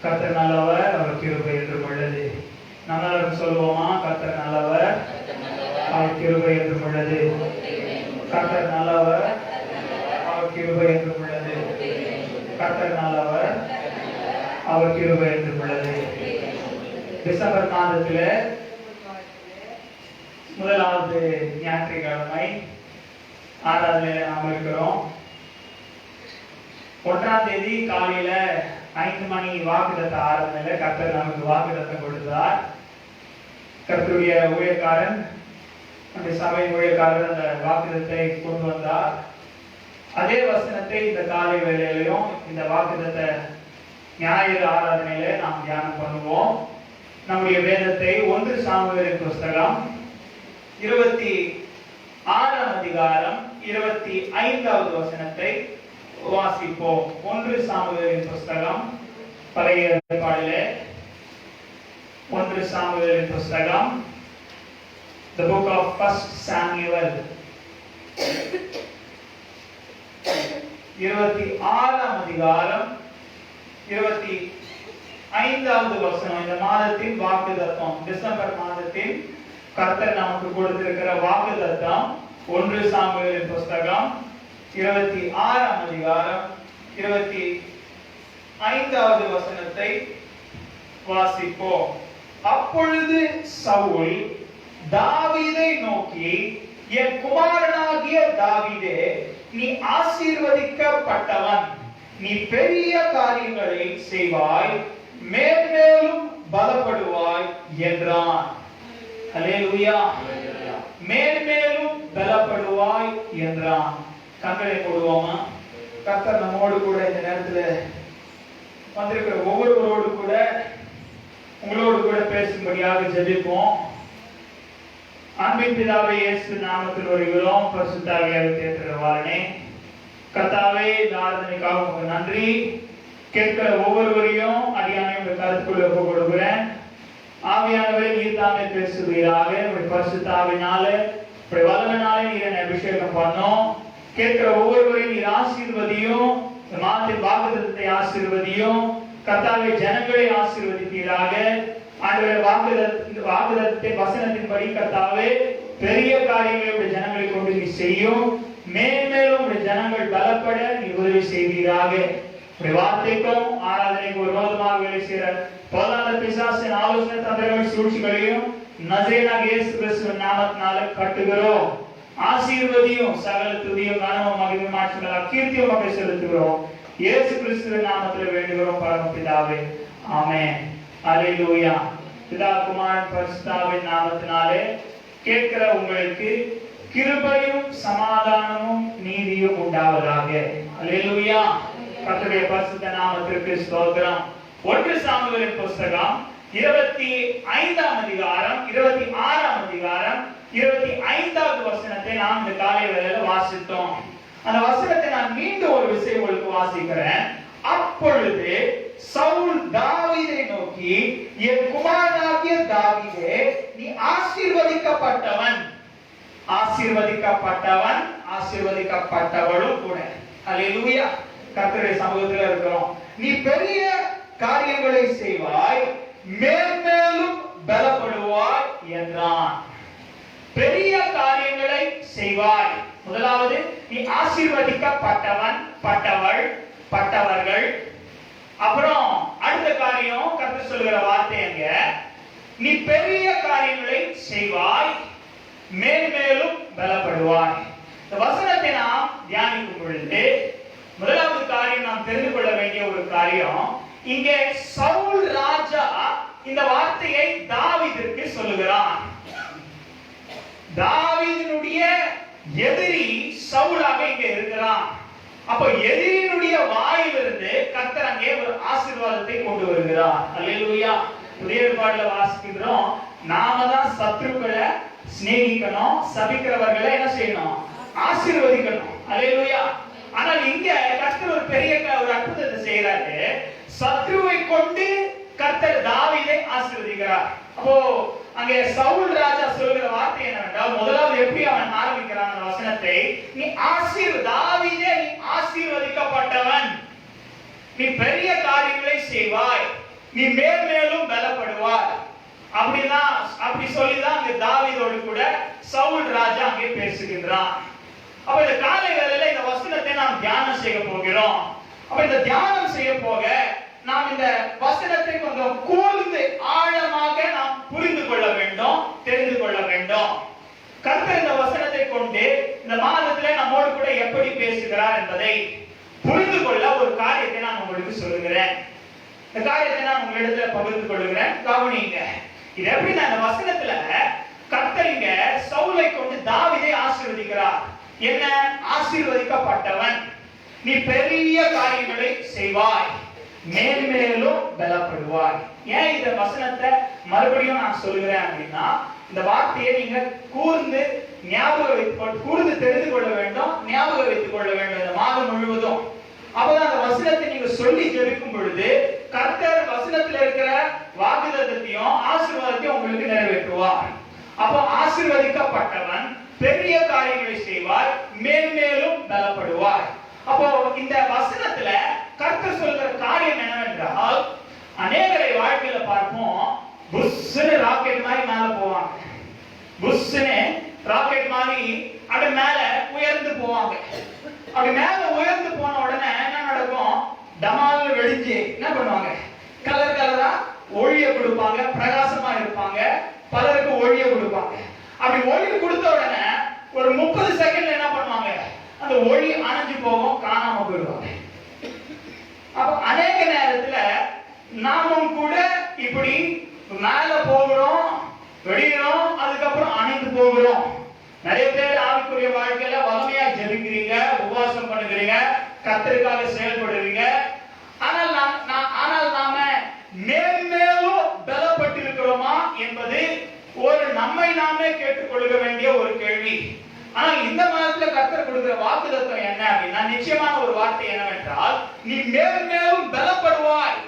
கர்த்தர் நல்லவர், அவர் கிருபை என்றும் உள்ளது. நம்ம சொல்லுவோமா? கர்த்தர் நல்லவர், அவர் கிருபை என்றும் உள்ளது. கர்த்தர் நல்லவர், அவர் கிருபை என்றும் உள்ளது. கர்த்தர் நல்லவர், அவர் கிருபை என்றும் உள்ளது. டிசம்பர் மாதத்தில் முதலாவது ஞாயிற்றுக்கிழமை ஆராதனையில் நாம் இருக்கிறோம். 1ஆம் தேதி காலையில 5 மணி வாக்குத்தத்த ஆராதனையில கர்த்தர் நமக்கு வாக்குத்தத்தம் கொடுத்தார். கர்த்தருடைய ஊழியக்காரன், அந்த சபை ஊழியக்காரர் அந்த வாக்குத்தத்தை கொண்டு வந்தார். அதே வசனத்தை இந்த காலை வேளையிலையும் இந்த வாக்குத்தத்த ஞாயிறு ஆராதனையில நாம் தியானம் பண்ணுவோம். நம்முடைய வேதத்தை 1 சாமுவேலின் புஸ்தகம் 26ஆம் அதிகாரம் 25வது வசனத்தை வாசிப்போம். 1 சாமுவேலின் புஸ்தகம், பழைய ஏற்பாடிலே 1 சாமுவேலின் புஸ்தகம், the book of 1 Samuel 26ஆம் அதிகாரம் 25வது வசனம். இந்த மாதத்தின் வாக்குத்தத்தம், டிசம்பர் மாதத்தின் கர்த்தர் நமக்கு கொடுத்திருக்கிற வாக்குத்தத்தம் 1 சாமுவேலின் புஸ்தகம் 26ஆம் அதிகாரம் 25வது வசனத்தை வாசிப்போம். அப்பொழுது சவுல் தாவீதை நோக்கி, என் குமாரனாகிய தாவீதே, நீ ஆசீர்வதிக்கப்பட்டவன், நீ பெரிய காரியங்களை செய்வாய், மேன்மேலும் பலப்படுவாய் என்றான். அல்லேலூயா. மேன்மேலும் பலப்படுவாய் என்றான். கண்களை போடுவோமா? கர்த்தர் நம்மோடு கூட இந்த நேரத்தில் வந்திருக்கிற ஒவ்வொருவரோடு கூட உங்களோடு கூட பேசும்படியாக ஜெபிப்போம். அன்பின் பிதாவே, இயேசு நாமத்தில் வருகிறோம். பரிசுத்த ஆவியானவரே, தேற்றவாளனே, கர்த்தாவே, இந்த ஆராதனைக்காக உங்களுக்கு நன்றி. கேட்கிற ஒவ்வொருவரையும் அடியானை உங்கள் கருத்துக்குள்ள ஒப்புக் கொடுக்கிறேன். ஆவியானவரே, நீர் தாமே பேசுவீராக. உங்களுடைய பரிசுத்த ஆவியினாலே, உங்களுடைய வல்லமையினாலே நீர் என்னை அபிஷேகம் பண்ணோம். கேட்கிற ஒவ்வொருவரையும் நீர் ஆசீர்வதியும். இந்த மாதத்தின் வாக்குத்தத்தத்தை ஆசீர்வதியும். கர்த்தாவே, ஜனங்களை ஆசீர்வதிப்பீராக. ஆண்டவரே, வாக்குத்தத்தத்தின் வசனத்தின்படி கர்த்தாவே, பெரிய காரியங்களை உடைய ஜனங்களை கொண்டு நீ செய்யும். மேன்மேலும் உடைய ஜனங்கள் பலப்பட நீ உதவி செய்வீராக. உடைய வார்த்தைக்கும் ஆராதனைக்கும் விரோதமாக வேலை செய்கிற பொல்லாத பிசாசின் ஆலோசனை தந்திரங்கள் சூழ்ச்சிகளையும் நசரேயனாகிய இயேசு கிறிஸ்துவின் நாமத்தினால கட்டுகிறோம். ஆசீர்வதியும். சகல துதியும் கனமும் மகிமையும் மாட்சியும் கீர்த்தியும் மகை செலுத்துகிறோம். இயேசு கிறிஸ்துவின் நாமத்தில் வேண்டுகிறோம் பரமபிதாவே, ஆமென். அல்லேலூயா. பிதா, குமாரன், பரிசுத்தாவின் நாமத்தினாலே கேட்கிற உங்களுக்கு கிருபையும் சமாதானமும் நீதியும் உண்டாவதாக. அல்லேலூயா. கர்த்தருடைய பரிசுத்த நாமத்திற்கு ஸ்தோத்திரம். 1 சாமுவேலின் புஸ்தகம் 25ஆம் அதிகாரம் 26ஆம் அதிகாரம் 25வது வசனத்தை நாம் இந்த காலை வேளையில வாசித்தோம். அந்த வசனத்தை நான் மீண்டும் ஒரு விஷயம் உங்களுக்கு வாசிக்கிறேன். அப்பொழுது சவுல் தாவீதை நோக்கி, என் குமாரனாகிய தாவீதே, நீ ஆசீர்வதிக்கப்பட்டவன், ஆசீர்வதிக்கப்பட்டவன், ஆசீர்வதிக்கப்பட்டவளும் கூட. அல்லேலூயா. கர்த்தருடைய சமூகத்தில் இருக்கிறோம். நீ பெரிய காரியங்களை செய்வாய், மேன்மேலும் பலப்படுவாய் என்றான். பெரிய காரியங்களை செய்வாய். முதலாவது, நீ ஆசீர்வதிக்கப்பட்டவன், பட்டவள், பட்டவர்கள். அப்புறம் அடுத்த காரியம் கர்த்தர் சொல்லுகிற வார்த்தை எங்க? நீ பெரிய காரியங்களை செய்வாய், மேன்மேலும் பலப்படுவாய். இந்த வசனத்தை நாம் தியானிக்கும் பொழுது முதலாவது காரியம் நாம் தெரிந்து கொள்ள வேண்டிய ஒரு காரியம், இங்கே சவுல் ராஜா இந்த வார்த்தையை தாவீதிற்கு சொல்லுகிறான். தாவீதினுடைய எதிரி சவுலாக இங்கே இருக்கிறான். அப்ப எதிரினுடைய வாயிலிருந்து கர்த்தர் அங்கே ஒரு ஆசீர்வாதத்தை கொண்டு வருகிறார். அல்லேலூயா. புதிய ஏற்பாடுல வாசிக்கிறோம், நாம தான் சத்துருக்களை சிநேகிக்கணும், சபிக்கிறவர்களை என்ன செய்யணும்? ஆசீர்வதிக்கணும். அல்லேலூயா. ஆனால் இங்க கர்த்தர் ஒரு பெரிய ஒரு அற்புதத்தை செய்யறாரு. சத்ருவை கொண்டு கர்த்தர் தாவீதை ஆசீர்வதிக்கிறார். அப்போ அங்கே சவுல் ராஜா சொல்கிற வார்த்தை என்னவென்றால், முதலாவது எப்படி அவன் ஆரம்பிக்கிறான் அந்த வசனத்தை, நீ தாவீதே, நீ ஆசீர்வதிக்கப்பட்டவன், நீ பெரிய காரியங்களை செய்வாய். நீ மேலும் பலப்படுவாய். அப்படி சொல்லிதான் அங்க தாவீதோடு கூட சவுல் ராஜா அங்கே பேசுகின்றான். அப்ப இந்த காலை வேளையில இந்த வசனத்தை நாம் தியானம் செய்ய போகிறோம். அப்ப இந்த தியானம் செய்ய போக நாம் இந்த வசனத்தை கொஞ்சம் கூர்ந்து ஆழமாக நாம் புரிந்து கொள்ள வேண்டும், தெரிந்து கொள்ள வேண்டும். கர்த்தர் இந்த வசனத்தை கொண்டு இந்த மாதத்துல நம்மோடு கூட எப்படி பேசுகிறார் என்பதை புரிந்து கொள்ள ஒரு காரியத்தை நான் உங்களுக்கு சொல்லுகிறேன். இந்த காரியத்தை நான் உங்களிடத்துல பகிர்ந்து கொள்கிறேன், கவனிங்க. இது எப்படி இந்த வசனத்துல கர்த்தர் இங்க சவுலை கொண்டு தாவீதை ஆசீர்வதிக்கிறார். என்ன? ஆசீர்வதிக்கப்பட்டவன், நீ பெரிய காரியங்களை செய்வாய், மேலும் பலப்படுவாய். ஏன் இந்த வசனத்தை மறுபடியும் நான் சொல்லுகிறேன் அப்படின்னா, இந்த வார்த்தையை நீங்க கூர்ந்து கூர்ந்து தெரிந்து கொள்ள வேண்டும், ஞாபகம் வைத்துக் கொள்ள வேண்டும் இந்த மாதம் முழுவதும். அப்பதான் அந்த வசனத்தை நீங்க சொல்லி ஜெபிக்கும் பொழுது கர்த்தர் வசனத்துல இருக்கிற வாக்குத்தத்தத்தையும் ஆசீர்வாதத்தையும் உங்களுக்கு நிறைவேற்றுவார். அப்போ ஆசீர்வதிக்கப்பட்டவன் பெரிய காரியங்களை செய்வார், மேலும் பலப்படுவார். அப்போ இந்த வசனத்துல கர்த்தர் சொல்ற காரியம் என்னவென்றால், அநேகரை வாழ்க்கையில பார்ப்போம், புஷ்னு ராக்கெட் மாதிரி மேல போவாங்க, புஷ்னு ராக்கெட் மாதிரி அப்படி மேல உயர்ந்து போவாங்க. அப்படி மேல உயர்ந்து போன உடனே என்ன நடக்கும்? டமால் வெடிஞ்சு என்ன பண்ணுவாங்க? கலர் கலரா ஒளிய கொடுப்பாங்க, பிரகாசமா இருப்பாங்க, பலருக்கு ஒளிய கொடுப்பாங்க. அப்படி ஒளி கொடுத்த உடனே ஒரு 30 செகண்ட்ல என்ன பண்ணுவாங்க? அந்த ஒளி அணைஞ்சு போகும், காணாம போயிடுவாங்க. அப்ப அநேக நேரத்துல நாமும் கூட இப்படி மேல போகிறோம், வெடிக்கிறோம், அதுக்கப்புறம் அணைந்து போகிறோம். நிறைய பேர் ஆவிக்குரிய வாழ்க்கையில வலிமையா ஜெபிக்கிறீங்க, உபவாசம் பண்ணுகிறீங்க, கர்த்தருக்காக செயல்படுறீங்க. ஆனால் நாம மேலும் பலப்பட்டிருக்கிறோமா என்பது ஒரு நம்மை நாமே கேட்டுக்கொள்ள வேண்டிய ஒரு கேள்வி. ஆனால் இந்த மாதத்துல கர்த்தர் கொடுக்கிற வாக்குத்தத்தம் என்ன அப்படின்னா, நிச்சயமான ஒரு வார்த்தை என்னவென்றால், நீ மேலும் பலப்படுவாய்,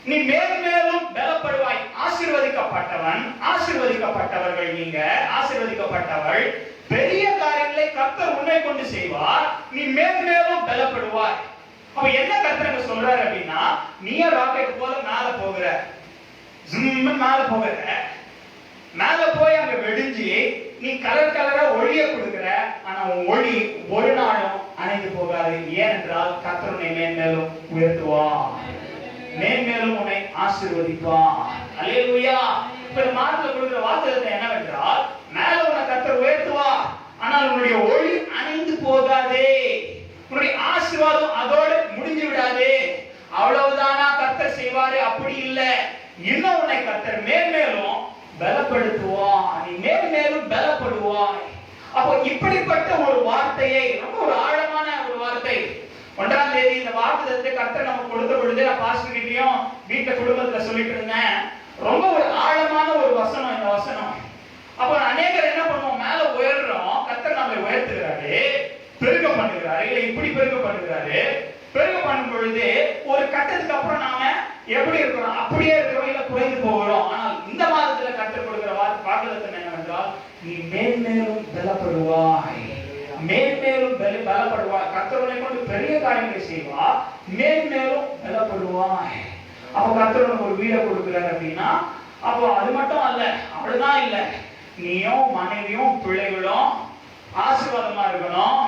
நீ மேலும் பலப்படுவாய். ஆசீர்வதிக்கப்பட்டவன், ஆசீர்வதிக்கப்பட்டவர்கள் நீங்க, ஆசீர்வதிக்கப்பட்டவள், பெரிய காரியங்களை கர்த்தர் உன்னை கொண்டு செய்வார், நீ மேலும் பலப்படுவாய். அப்ப என்ன கர்த்தர் சொல்றாரு அப்படின்னா, நீ ராக்கெட் போல மேல போகிற, மேல போகிற, மேல போய் அங்க வெடிஞ்சு நீ கலர் கலரா ஒளிய கொடுக்கிற, ஆனா உன் ஒளி ஒரு நாளும் அணைந்து போகாது. ஏனென்றால் கர்த்தர் உன்னை மேலும் உயர்த்துவார், மேலும் உன்னை ஆசீர்வதிப்பார். அல்லேலூயா. இப்ப மார்க்ல கொடுக்கிற வாக்குத்தத்தம் என்னவென்றால், மேல உன்னை கர்த்தர் உயர்த்துவார், ஆனால் உன்னுடைய ஒளி அணைந்து போகாதே, உன்னுடைய ஆசீர்வாதம் அதோடு முடிஞ்சு விடாதே. அவ்வளவுதானா கர்த்தர் செய்வாரு? அப்படி இல்ல, இன்னும் உன்னை கர்த்தர் மேலும் பலப்படுத்துவார், நீ மேலும் பலப்படுவாய். அப்போ இப்படிப்பட்ட ஒரு வார்த்தையை, ரொம்ப ஒரு ஆழமான ஒரு வார்த்தை. 1ஆம் தேதி இந்த வாக்குத்தத்தத்தை கர்த்தர் நமக்கு கொடுத்த பொழுது நான் பாஸ்டர் கிட்டயும் வீட்டுல குடும்பத்துல சொல்லிட்டு இருந்தேன். ரொம்ப ஒரு ஆழமான ஒரு வசனம் இந்த வசனம். அப்ப அநேகர் என்ன பண்ணுவோம்? மேல உயர்றோம், கர்த்தர் நம்மை உயர்த்துகிறாரு, பெருக பண்ணுகிறாரு, இல்ல இப்படி பெருக பண்ணுகிறாரு. பெருக பண்ணும் பொழுது ஒரு கட்டத்துக்கு அப்புறம் நாம எப்படி இருக்கிறோம்? அப்படியே இருக்கிறோம், இல்ல குறைந்து போகிறோம். ஆனால் இந்த மாதத்துல கர்த்தர் கொடுக்கிற வாக்குத்தத்தம் என்னவென்றால், நீ மேலும் பலப்படுவாய், மேலும் பலப்படுவாய். கர்த்தர் உன்னை கொண்டு பெரிய காரியங்களை செய்வார், மேலும் பலப்படுவாய். அப்ப கர்த்தர் ஒரு வீடை கொடுக்கிறார் அப்படின்னா, அப்போ அது மட்டும் அல்ல, அவ்வளவுதான் இல்ல, நீயும் மனைவியும் பிள்ளைகளும் ஆசீர்வாதமா இருக்கணும்.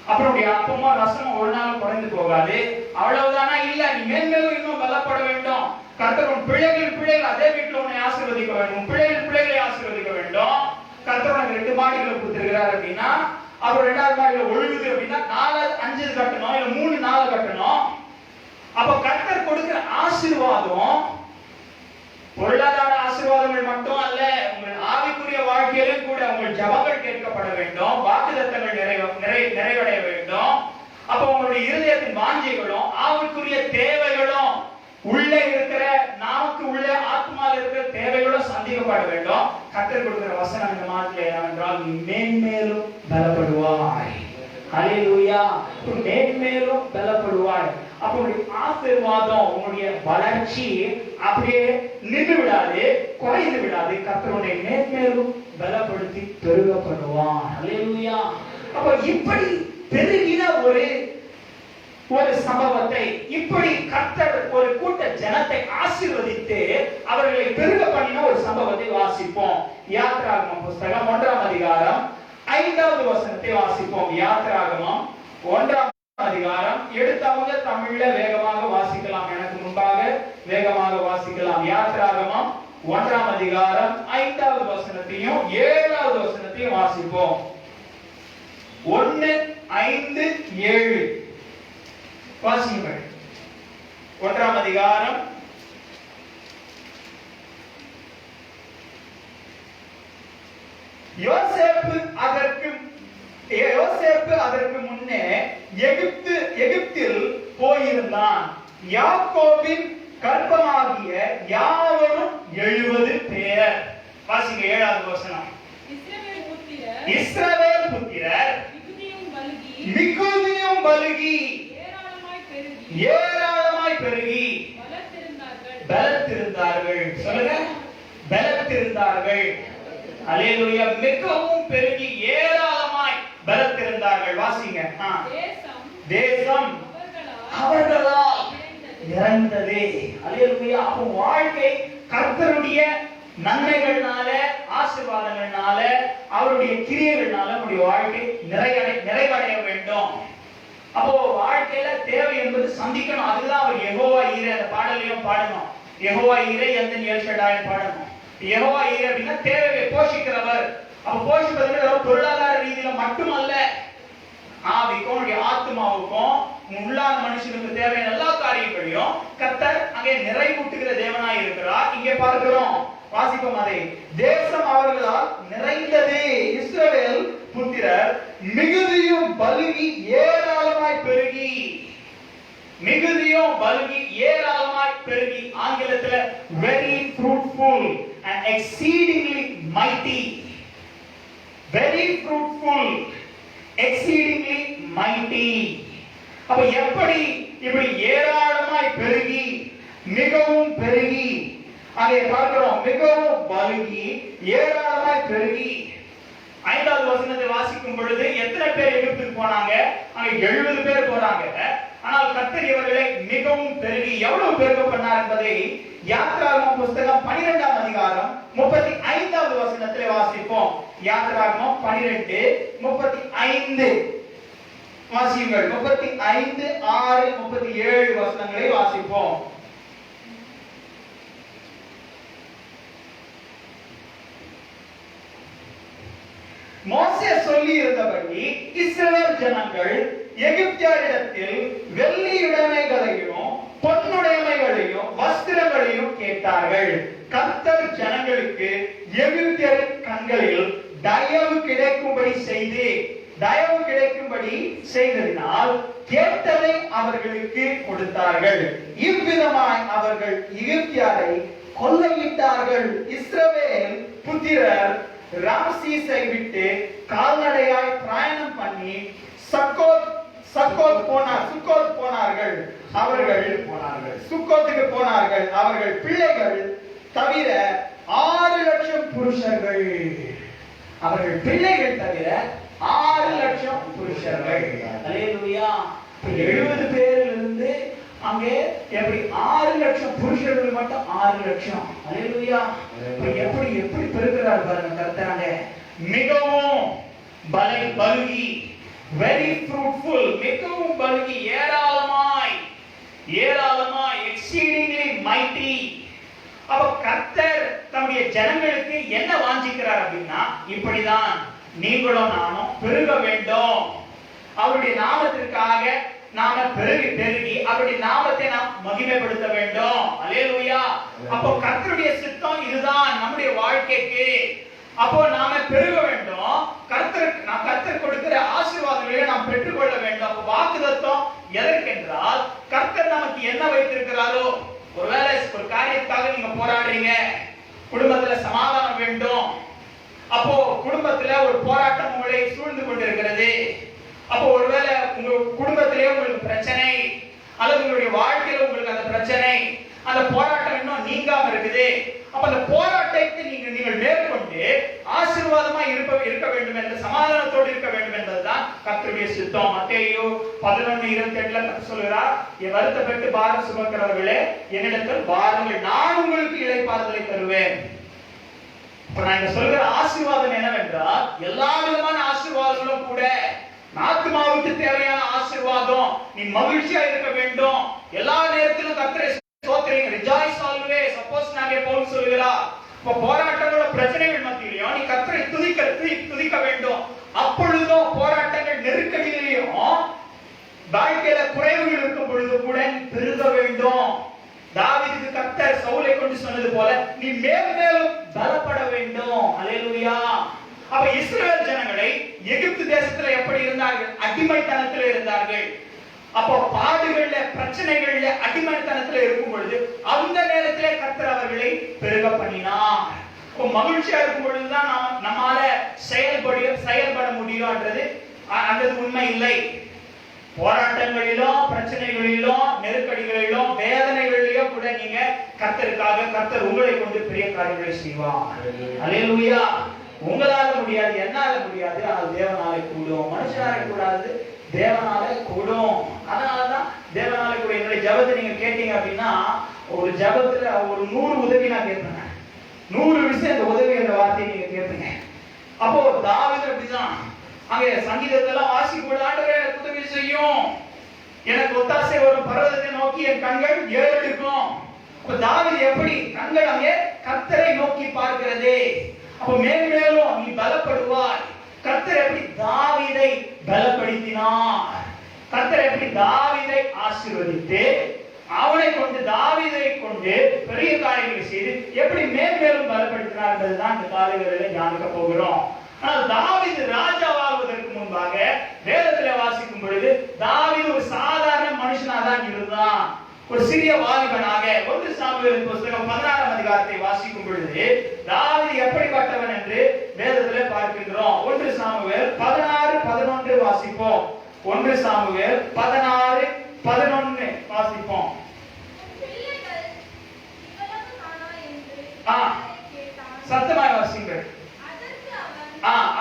அப்புறம் அப்பமா ரசம் ஒரு நாள் குறைந்து போகாது. அவ்வளவுதானா? இல்ல, நீ மேலும் இன்னும் பலப்பட வேண்டும். கர்த்தர் உன் பிள்ளைகள் அதே வீட்டுல உன்னை ஆசீர்வதிக்க வேண்டும், பிள்ளைகளை ஆசீர்வதிக்க வேண்டும். கர்த்தர் உனக்கு 2 மாடிகளை கொடுத்திருக்கிறார் அப்படின்னா, அப்புறம் 2வது மாடியில ஒழுகுது அப்படின்னா 4 5 கட்டணும், இல்ல 3 4 கட்டணும். அப்ப கர்த்தர் கொடுக்கிற ஆசீர்வாதம் பொருளாதார ஆசீர்வாதங்கள் மட்டும் அல்ல, உங்கள் ஆவிக்குரிய வாழ்க்கையிலும் கூட உங்கள் ஜெபங்கள் கேட்கப்பட வேண்டும், வாக்குத்தத்தங்கள் நிறைவடைய வேண்டும். அப்ப உங்களுடைய இருதயத்தின் வாஞ்சைகளும் ஆவிக்குரிய தேவைகளும் உள்ளே இருக்கிற, நமக்கு உள்ளே ஆத்மாவில் இருக்கிற தேவைகளும் சந்திக்கப்பட வேண்டும். கர்த்தர் கொடுக்கிற வசனம் இந்த மாதிரி என்னவென்றால், நீ மேலும் பலப்படுவாய். ஹல்லேலூயா. மேலும் பலப்படுவாய். அப்ப உங்களுடைய ஆசீர்வாதம், உங்களுடைய வளர்ச்சி அப்படியே நின்று விடாது, குறைந்து விடாது. கர்த்தர் உன்னை மேலும் பலப்படுத்தி பெருக பண்ணுவான். ஹல்லேலூயா. அப்ப இப்படி பெருகின ஒரு சம்பவத்தை, இப்படி கர்த்தர் ஒரு கூட்ட ஜனத்தை ஆசீர்வதித்து அவர்களை பெருக பண்ணின ஒரு சம்பவத்தை வாசிப்போம். யாத்திராகமம் புஸ்தகம் 1ஆம் அதிகாரம் 5வது வசனத்தை வாசிப்போம். யாத்திராகமம் 1ஆம் அதிகாரம். எடுத்தவங்க தமிழ்ல வேகமாக வாசிக்கலாம், எனக்கு முன்பாக வேகமாக வாசிக்கலாம். யாத்திராகமம் 1ஆம் அதிகாரம் 5வது வசனத்தையும் 7வது வசனத்தையும் வாசிப்போம். 1, 5, 7 வாசியுங்கள். 1ஆம் அதிகாரம் யோசேப்பு அதற்கு முன்னே எகிப்தில் போயிருந்தான். யாக்கோபின் கர்ப்பமாகிய யாவரும் 70 பேர். வாசிங்க 7வது வசனம். இஸ்ரவேல் புத்திரர் மிகுதியும் பலுகி ஏராளமாய் பெருகி பலத்திருந்தார்கள். சொல்லுங்க, பலத்திருந்தார்கள். அல்லேலூயா. மிகவும் பெருகி ஏராளமாய் பலத்திருந்தார்கள். வாசிங்க. தேசம் அவர்களால் நிறைந்தது. அல்லேலூயா. அப்போ வாழ்க்கை கர்த்தருடைய நன்மைகள்னால, ஆசீர்வாதங்கள்னால, அவருடைய கிரியைகள்னால நம்முடைய வாழ்க்கை நிறைவடைய வேண்டும். அப்போ வாழ்க்கையில தேவை என்பது சந்திக்கணும். அதுதான் அவர் யெகோவா ஈரே, அந்த பாடலையும் பாடணும். யெகோவா ஈரே எந்தன் எல் ஷடாய் பாடணும். யெகோவா ஈரே அப்படின்னா தேவையை போஷிக்கிறவர். அப்ப போஷிப்பது பொருளாதார ரீதியில மட்டுமல்ல, ஆவிக்கும் ஆத்மாவுக்கும் உள்ளான மனுஷனுக்கு தேவையான எல்லா காரியங்களையும் கர்த்தர் அங்கே நிறைவூட்டுகிற தேவனாய் இருக்கிறார். இங்கே பார்க்கிறோம், வாசிப்போம் அதை. தேசம் அவர்களால் நிறைந்தது. இஸ்ரவேல் புத்திரர் மிகுதியும் பலுகி ஏராளமாய் பெருகி. மிகுதியும் பலுகி ஏராளமாய் பெருகி. ஆங்கிலத்துல very fruitful and exceedingly mighty. Very fruitful, exceedingly mighty. அப்ப எப்படி இப்படி ஏராளமாய் பெருகி மிகவும் பெருகி அங்கே பார்க்கிறோம். மிகவும் பலுகி ஏராளமாய் பெருகி. 5வது வசனத்தை வாசிக்கும் பொழுது எத்தனை பேர் எகிப்துக்கு போனாங்க? அங்க 70 பேர் போறாங்க. ஆனால் கர்த்தர் இவர்களை மிகவும் பெருகி எவ்வளவு பெருக பண்ணார் என்பதை யாத்திராகமம் புஸ்தகம் 12ஆம் அதிகாரம் 35வது வசனத்திலே வாசிப்போம். யாத்திராகமம் 12, 35 வாசியுங்கள். 35, 6, 37 வசனங்களை வாசிப்போம். மோசே சொல்லி இருந்தபடி இஸ்ரவேல் ஜனங்கள் எகிப்தியரிடத்தில் வெள்ளியுடைமைகளையும் பொன்னுடைமைகளையும் வஸ்திரங்களையும் கேட்டார்கள். கர்த்தர் ஜனங்களுக்கு எகிப்தியரின் கண்களில் தயவு கிடைக்கும்படி செய்ததினால் கேட்டதை அவர்களுக்கு கொடுத்தார்கள். இவ்விதமாய் அவர்கள் எகிப்தியரை கொள்ளையிட்டார்கள். இஸ்ரவேல் புத்திரர் ராம்சீஸை விட்டு கால்நடையாய் பிரயாணம் பண்ணி சுக்கோத்துக்கு போனார்கள். அவர்கள் பிள்ளைகள் தவிர 6 லட்சம் புருஷர்கள். அவர்கள் பிள்ளைகள் தவிர 6 லட்சம் புருஷர்கள். அல்லேலூயா. 70 பேரிலிருந்து அங்கே எப்படி 6 லட்சம் புருஷர்கள் மட்டும் 6 லட்சம். அல்லேலூயா. எப்படி எப்படி பெருக்கிறார் பாருங்க கர்த்தராங்க. மிகவும் பலுகி, very fruitful, மிகவும் பலுகி ஏராளமாய் exceedingly mighty. அப்ப கர்த்தர் தம்முடைய ஜனங்களுக்கு என்ன வாஞ்சிக்கிறார் அப்படின்னா, இப்படிதான் நீங்களும் நானும் பெருக வேண்டும். அவருடைய நாமத்திற்காக நாம பெருகி அவருடைய நாமத்தை நாம் மகிமைப்படுத்த வேண்டும். அல்லேலூயா. அப்போ கர்த்தருடைய சித்தம் இதுதான் நம்முடைய வாழ்க்கைக்கு. அப்போ நாம பெருக வேண்டும். கர்த்தர் கொடுக்கிற ஆசீர்வாதங்களை நாம் பெற்றுக்கொள்ள வேண்டும். அப்போ வாக்குத்தத்தம் எதற்கென்றால், கர்த்தர் நமக்கு என்ன வைத்திருக்கிறாரோ, ஒருவேளை ஒரு காரியத்துக்காக நீங்க போராடுறீங்க, குடும்பத்துல சமாதானம் வேண்டும், அப்போ குடும்பத்துல ஒரு போராட்டம் உங்களை சூழ்ந்து கொண்டிருக்கிறது. அப்போ ஒருவேளை உங்க குடும்பத்திலே உங்களுக்கு பிரச்சனை, அல்லது உங்களுடைய வாழ்க்கையில உங்களுக்கு அந்த பிரச்சனை, அந்த போராட்டம் இன்னும் நீங்காம இருக்குது. அப்ப அந்த போராட்டத்தை நீங்கள் மேற்கொண்டு ஆசீர்வாதமா இருக்க வேண்டும் என்ற, சமாதானத்தோடு இருக்க வேண்டும் என்பதுதான் கர்த்தருடைய சித்தம். மத்தேயு 11:28 கர்த்தர் சொல்கிறார், என் வருத்தப்பட்டு பாரம் சுமக்கிறவர்களே என்னிடத்தில் வாருங்கள், நான் உங்களுக்கு இளைப்பாறுதலை தருவேன். இப்ப நான் இங்க சொல்கிற ஆசீர்வாதம் என்னவென்றால், எல்லா விதமான ஆசீர்வாதங்களும் கூட ஆத்துமாவுக்கு தேவையான ஆசீர்வாதம். நீ மகிழ்ச்சியா இருக்க வேண்டும், எல்லா நேரத்திலும் கர்த்தரை ஸ்தோத்திரிங்க, ரிஜாய்ஸ் ஆல்வேஸ். சப்போஸ் நாங்க பவுல் சொல்கிறார், இப்ப போராட்டங்களோட பிரச்சனைகள் மத்தியிலையும் நீ கர்த்தரை துதிக்க வேண்டும். அப்பொழுதும் போராட்டங்கள் நெருக்கடியிலையும் வாழ்க்கையில குறைவுகள் இருக்கும் பொழுது கூட நீ பெருக வேண்டும். தாவீதுக்கு கர்த்தர் சவுலை கொண்டு சொன்னது போல நீ மேலும் பலப்பட வேண்டும். அல்லேலூயா. அப்ப இஸ்ரவேல் ஜனங்களை எகிப்து தேசத்துல எப்படி இருந்தார்கள்? அடிமைத்தனத்துல இருந்தார்கள். அப்போ பாடுகள்ல, பிரச்சனைகள்ல, அடிமைத்தனத்துல இருக்கும் பொழுது அந்த நேரத்திலே கர்த்தர் அவர்களை பெருக பண்ணினார். இப்போ மகிழ்ச்சியா இருக்கும் பொழுதுதான் நம்மால செயல்பட முடியும்ன்றது அந்த உண்மை இல்லை. போராட்டங்களிலும், பிரச்சனைகளிலும், நெருக்கடிகளிலும், வேதனைகளிலும் கூட நீங்க கர்த்தருக்காக, கர்த்தர் உங்களை கொண்டு பெரிய காரியங்களை செய்வார். அல்லேலூயா. உங்களால முடியாது, என்னால முடியாது, ஆனால் தேவனாலே கூடும். மனுஷனால கூடாது, தேவனால கூடும். அதனாலதான் தேவனால கூட. என்னுடைய ஜபத்தை நீங்க கேட்டீங்க அப்படின்னா, ஒரு ஜபத்துல ஒரு 100 உதவி நான் கேட்பேன். 100 விஷயம் இந்த உதவி என்ற வார்த்தையை நீங்க கேட்பீங்க. அப்போ தாவீது அப்படிதான். அங்கே சங்கீதத்தெல்லாம் வாசிக்கும் பொழுது, ஆண்டவரே எனக்கு உதவி செய்யும், எனக்கு ஒத்தாசை வரும், பர்வதத்தை நோக்கி என் கண்கள் ஏறெடுக்கும். அப்ப தாவீது எப்படி கண்கள் அங்கே கர்த்தரை நோக்கி பார்க்கிறதே. அப்ப மேலும் நீ பலப்படுவாய். கர்த்தர் எப்படி தாவீதை பலப்படுத்தினார், கர்த்தர் எப்படி தாவீதை ஆசீர்வதித்து அவனை கொண்டு, தாவீதை கொண்டு பெரிய காரியங்களை செய்து எப்படி மேலும் பலப்படுத்தினார் என்பதுதான் இந்த காலைகளில் தியானிக்க போகிறோம். ஆனால் தாவீது ராஜாவாகுவதற்கு முன்பாக வேதத்திலே வாசிக்கும் பொழுது தாவீது ஒரு சாதாரண மனுஷனாதான் இருந்தான், ஒரு சிறிய வாலிபனாக. 1 சாமுவேல் புத்தகம் 16ஆம் அதிகாரத்தை வாசிக்கும் பொழுது தாவீது எப்படிப்பட்டவன் என்று வேதத்திலே பார்க்கின்றோம். 1 சாமுவேல் 16:11 வாசிப்போம். 1 சாமுவேல் 16:11 வாசிப்போம். சத்தமாய் வாசிங்கள்.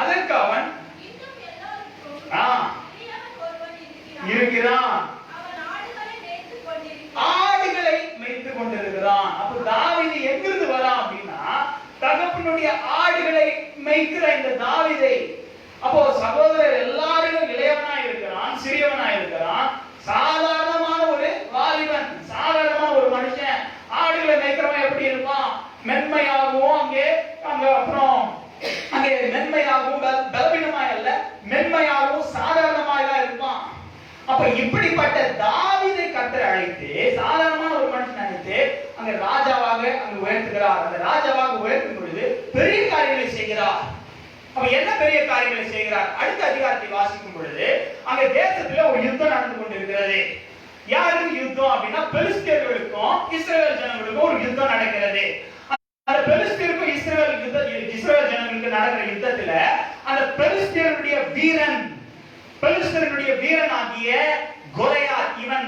அதற்கு அவன் இருக்கிறான், ஆடுகளை மேய்த்துக் கொண்டிருக்கிறான். அப்ப தாவீது எங்கிருந்து வரான் அப்படின்னா, தகப்பனுடைய ஆடுகளை மேய்க்கிற இந்த தாவீதை, அப்போ சகோதரர் எல்லாரும் இளையவனா இருக்கிறான், சிறியவனா இருக்கிறான், சாதாரணமான ஒரு வாலிபன், சாதாரணமான ஒரு மனுஷன். ஆடுகளை மேய்க்கிறவன் எப்படி இருப்பான்? மென்மையாகவும் அப்புறம் அங்கே மென்மையாகவும், பலவீனமாய் அல்ல, மென்மையாகவும் சாதாரணமாய் இருப்பான். அப்ப இப்படிப்பட்ட தாவீதை கர்த்தர் அழைத்து, சாதாரணமான ஒரு மனுஷன் அழைத்து அங்க ராஜாவாக அங்க உயர்த்துகிறார். அந்த ராஜாவாக உயர்த்தும் பொழுது பெரிய காரியங்களை செய்கிறார். அப்ப என்ன பெரிய காரியங்களை செய்கிறார்? அடுத்த அதிகாரத்தை வாசிக்கும் பொழுது அங்க தேசத்துல ஒரு யுத்தம் நடந்து கொண்டிருக்கிறது. யாருக்கு யுத்தம் அப்படின்னா, பெலிஸ்தியர்களுக்கும் இஸ்ரவேல் ஜனங்களுக்கும் ஒரு யுத்தம் நடக்கிறது. அந்த பெலிஸ்தியருக்கும் இஸ்ரவேல் ஜனங்களுக்கு நடக்கிற யுத்தத்துல அந்த பெலிஸ்தியருடைய வீரன் ஆகிய கோலியாத், இவன்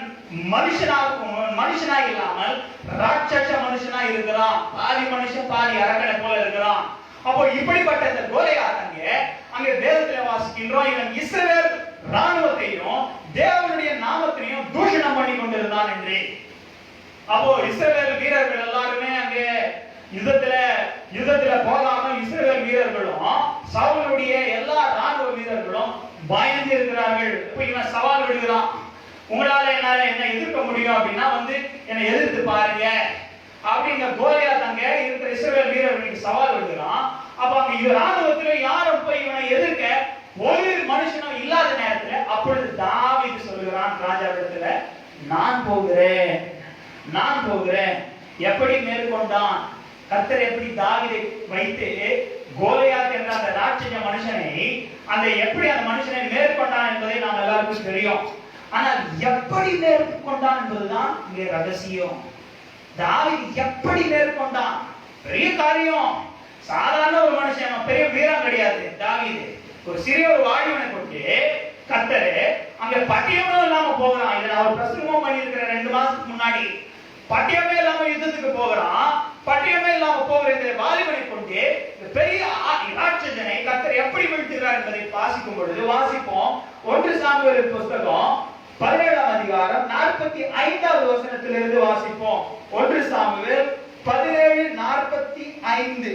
மனுஷனாய் இல்லாமல் ராட்சச மனுஷனாய் இருக்கிறான். பாதி மனுஷன் பாதி அரக்கனை போல இருக்கிறான். அப்போ இப்படிப்பட்ட இந்த கோலியாத் அங்கே வேதத்துல வாசிக்கின்றோம், இவன் இஸ்ரவேல் ராணுவத்தையும் தேவனுடைய நாமத்தையும் தூஷணம் பண்ணி கொண்டிருந்தான் என்று. அப்போ இஸ்ரவேல் வீரர்கள் எல்லாருமே அங்கே யுத்தத்துல போகாமல் இஸ்ரவேல் வீரர்களும் சவுலுடைய எல்லா ராணுவ வீரர்களும் பயந்து இருக்கிறார்கள். இப்ப இவன் சவால் விடுகிறான், உங்களால என்ன எதிர்க்க முடியும் அப்படின்னா என்னை எதிர்த்து பாருங்க அப்படிங்க. கோலியாத் அங்க இருக்கிற இஸ்ரவேல் வீரர்களுக்கு சவால் விடுகிறான். அப்ப அங்க ராணுவத்துல யாரும் போய் இவனை எதிர்க்க ஒரு மனுஷனும் இல்லாத நேரத்துல அப்பொழுது தாவீது சொல்லுகிறான் ராஜாவிடத்துல, நான் போகிறேன். எப்படி மேற்கொண்டான்? கர்த்தர் எப்படி தாவீதை வைத்து கோலியாத் என்ற அந்த ராட்சச மனுஷனை எப்படி அந்த மனுஷனை மேற்கொண்டான் என்பதை நாம் எல்லாருக்கும் தெரியும். ஆனால் எப்படி மேற்கொண்டான் என்பதுதான் இங்கே ரகசியம். தாவீது எப்படி மேற்கொண்டான்? பெரிய காரியம். சாதாரண ஒரு மனுஷன், பெரிய வீரம் கிடையாது. தாவீது ஒரு சிறிய ஒரு வாலிபனை கொண்டு கர்த்தர் அங்க பட்டியமும் இல்லாம போகிறான். இதை நான் ஒரு பிரசங்கமும் பண்ணியிருக்கிறேன் 2 மாசத்துக்கு முன்னாடி. பட்டியமே இல்லாம யுத்தத்துக்கு போகிறான். பட்டயமே இல்லாம போகிற இந்த வாலிபனை கொண்டு இந்த பெரிய ராட்சசனை கர்த்தர் எப்படி வீழ்த்துகிறார் என்பதை வாசிக்கும் பொழுது வாசிப்போம். 1 சாமுவேல் புத்தகம் 17ஆம் அதிகாரம் 45வது வசனத்திலிருந்து வாசிப்போம். 1 சாமுவேல் 17:45.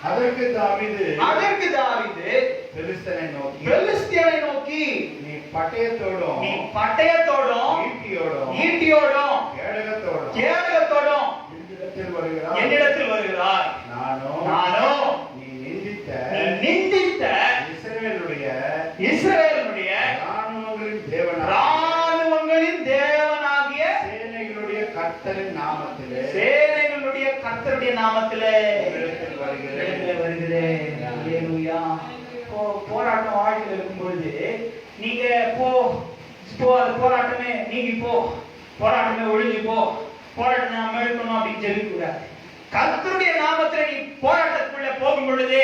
அதற்கு தாவீது பெலிஸ்தியனை நோக்கி நீ பட்டயத்தோடும் ஈட்டியோடும் கேடகத்தோடும் என்னிடத்தில் வருகிறாய். நானோ நீ நிந்தித்த இஸ்ரவேலுடைய ராணுவங்களின் தேவனாகிய சேனைகளுடைய கர்த்தருடைய நாமத்திலே வருகிறேன். அல்லேலூயா. போராட்டம் வாழ்க்கையில் இருக்கும் பொழுது நீங்க போராட்டமே நீங்கி போ, போராட்டமே ஒழிஞ்சு போ, போராட்டம் நாம் மேற்கொள்ளணும் அப்படின்னு ஜெபிக்கூடாது. கர்த்தருடைய நாமத்தில் நீ போராட்டத்துக்குள்ள போகும் பொழுது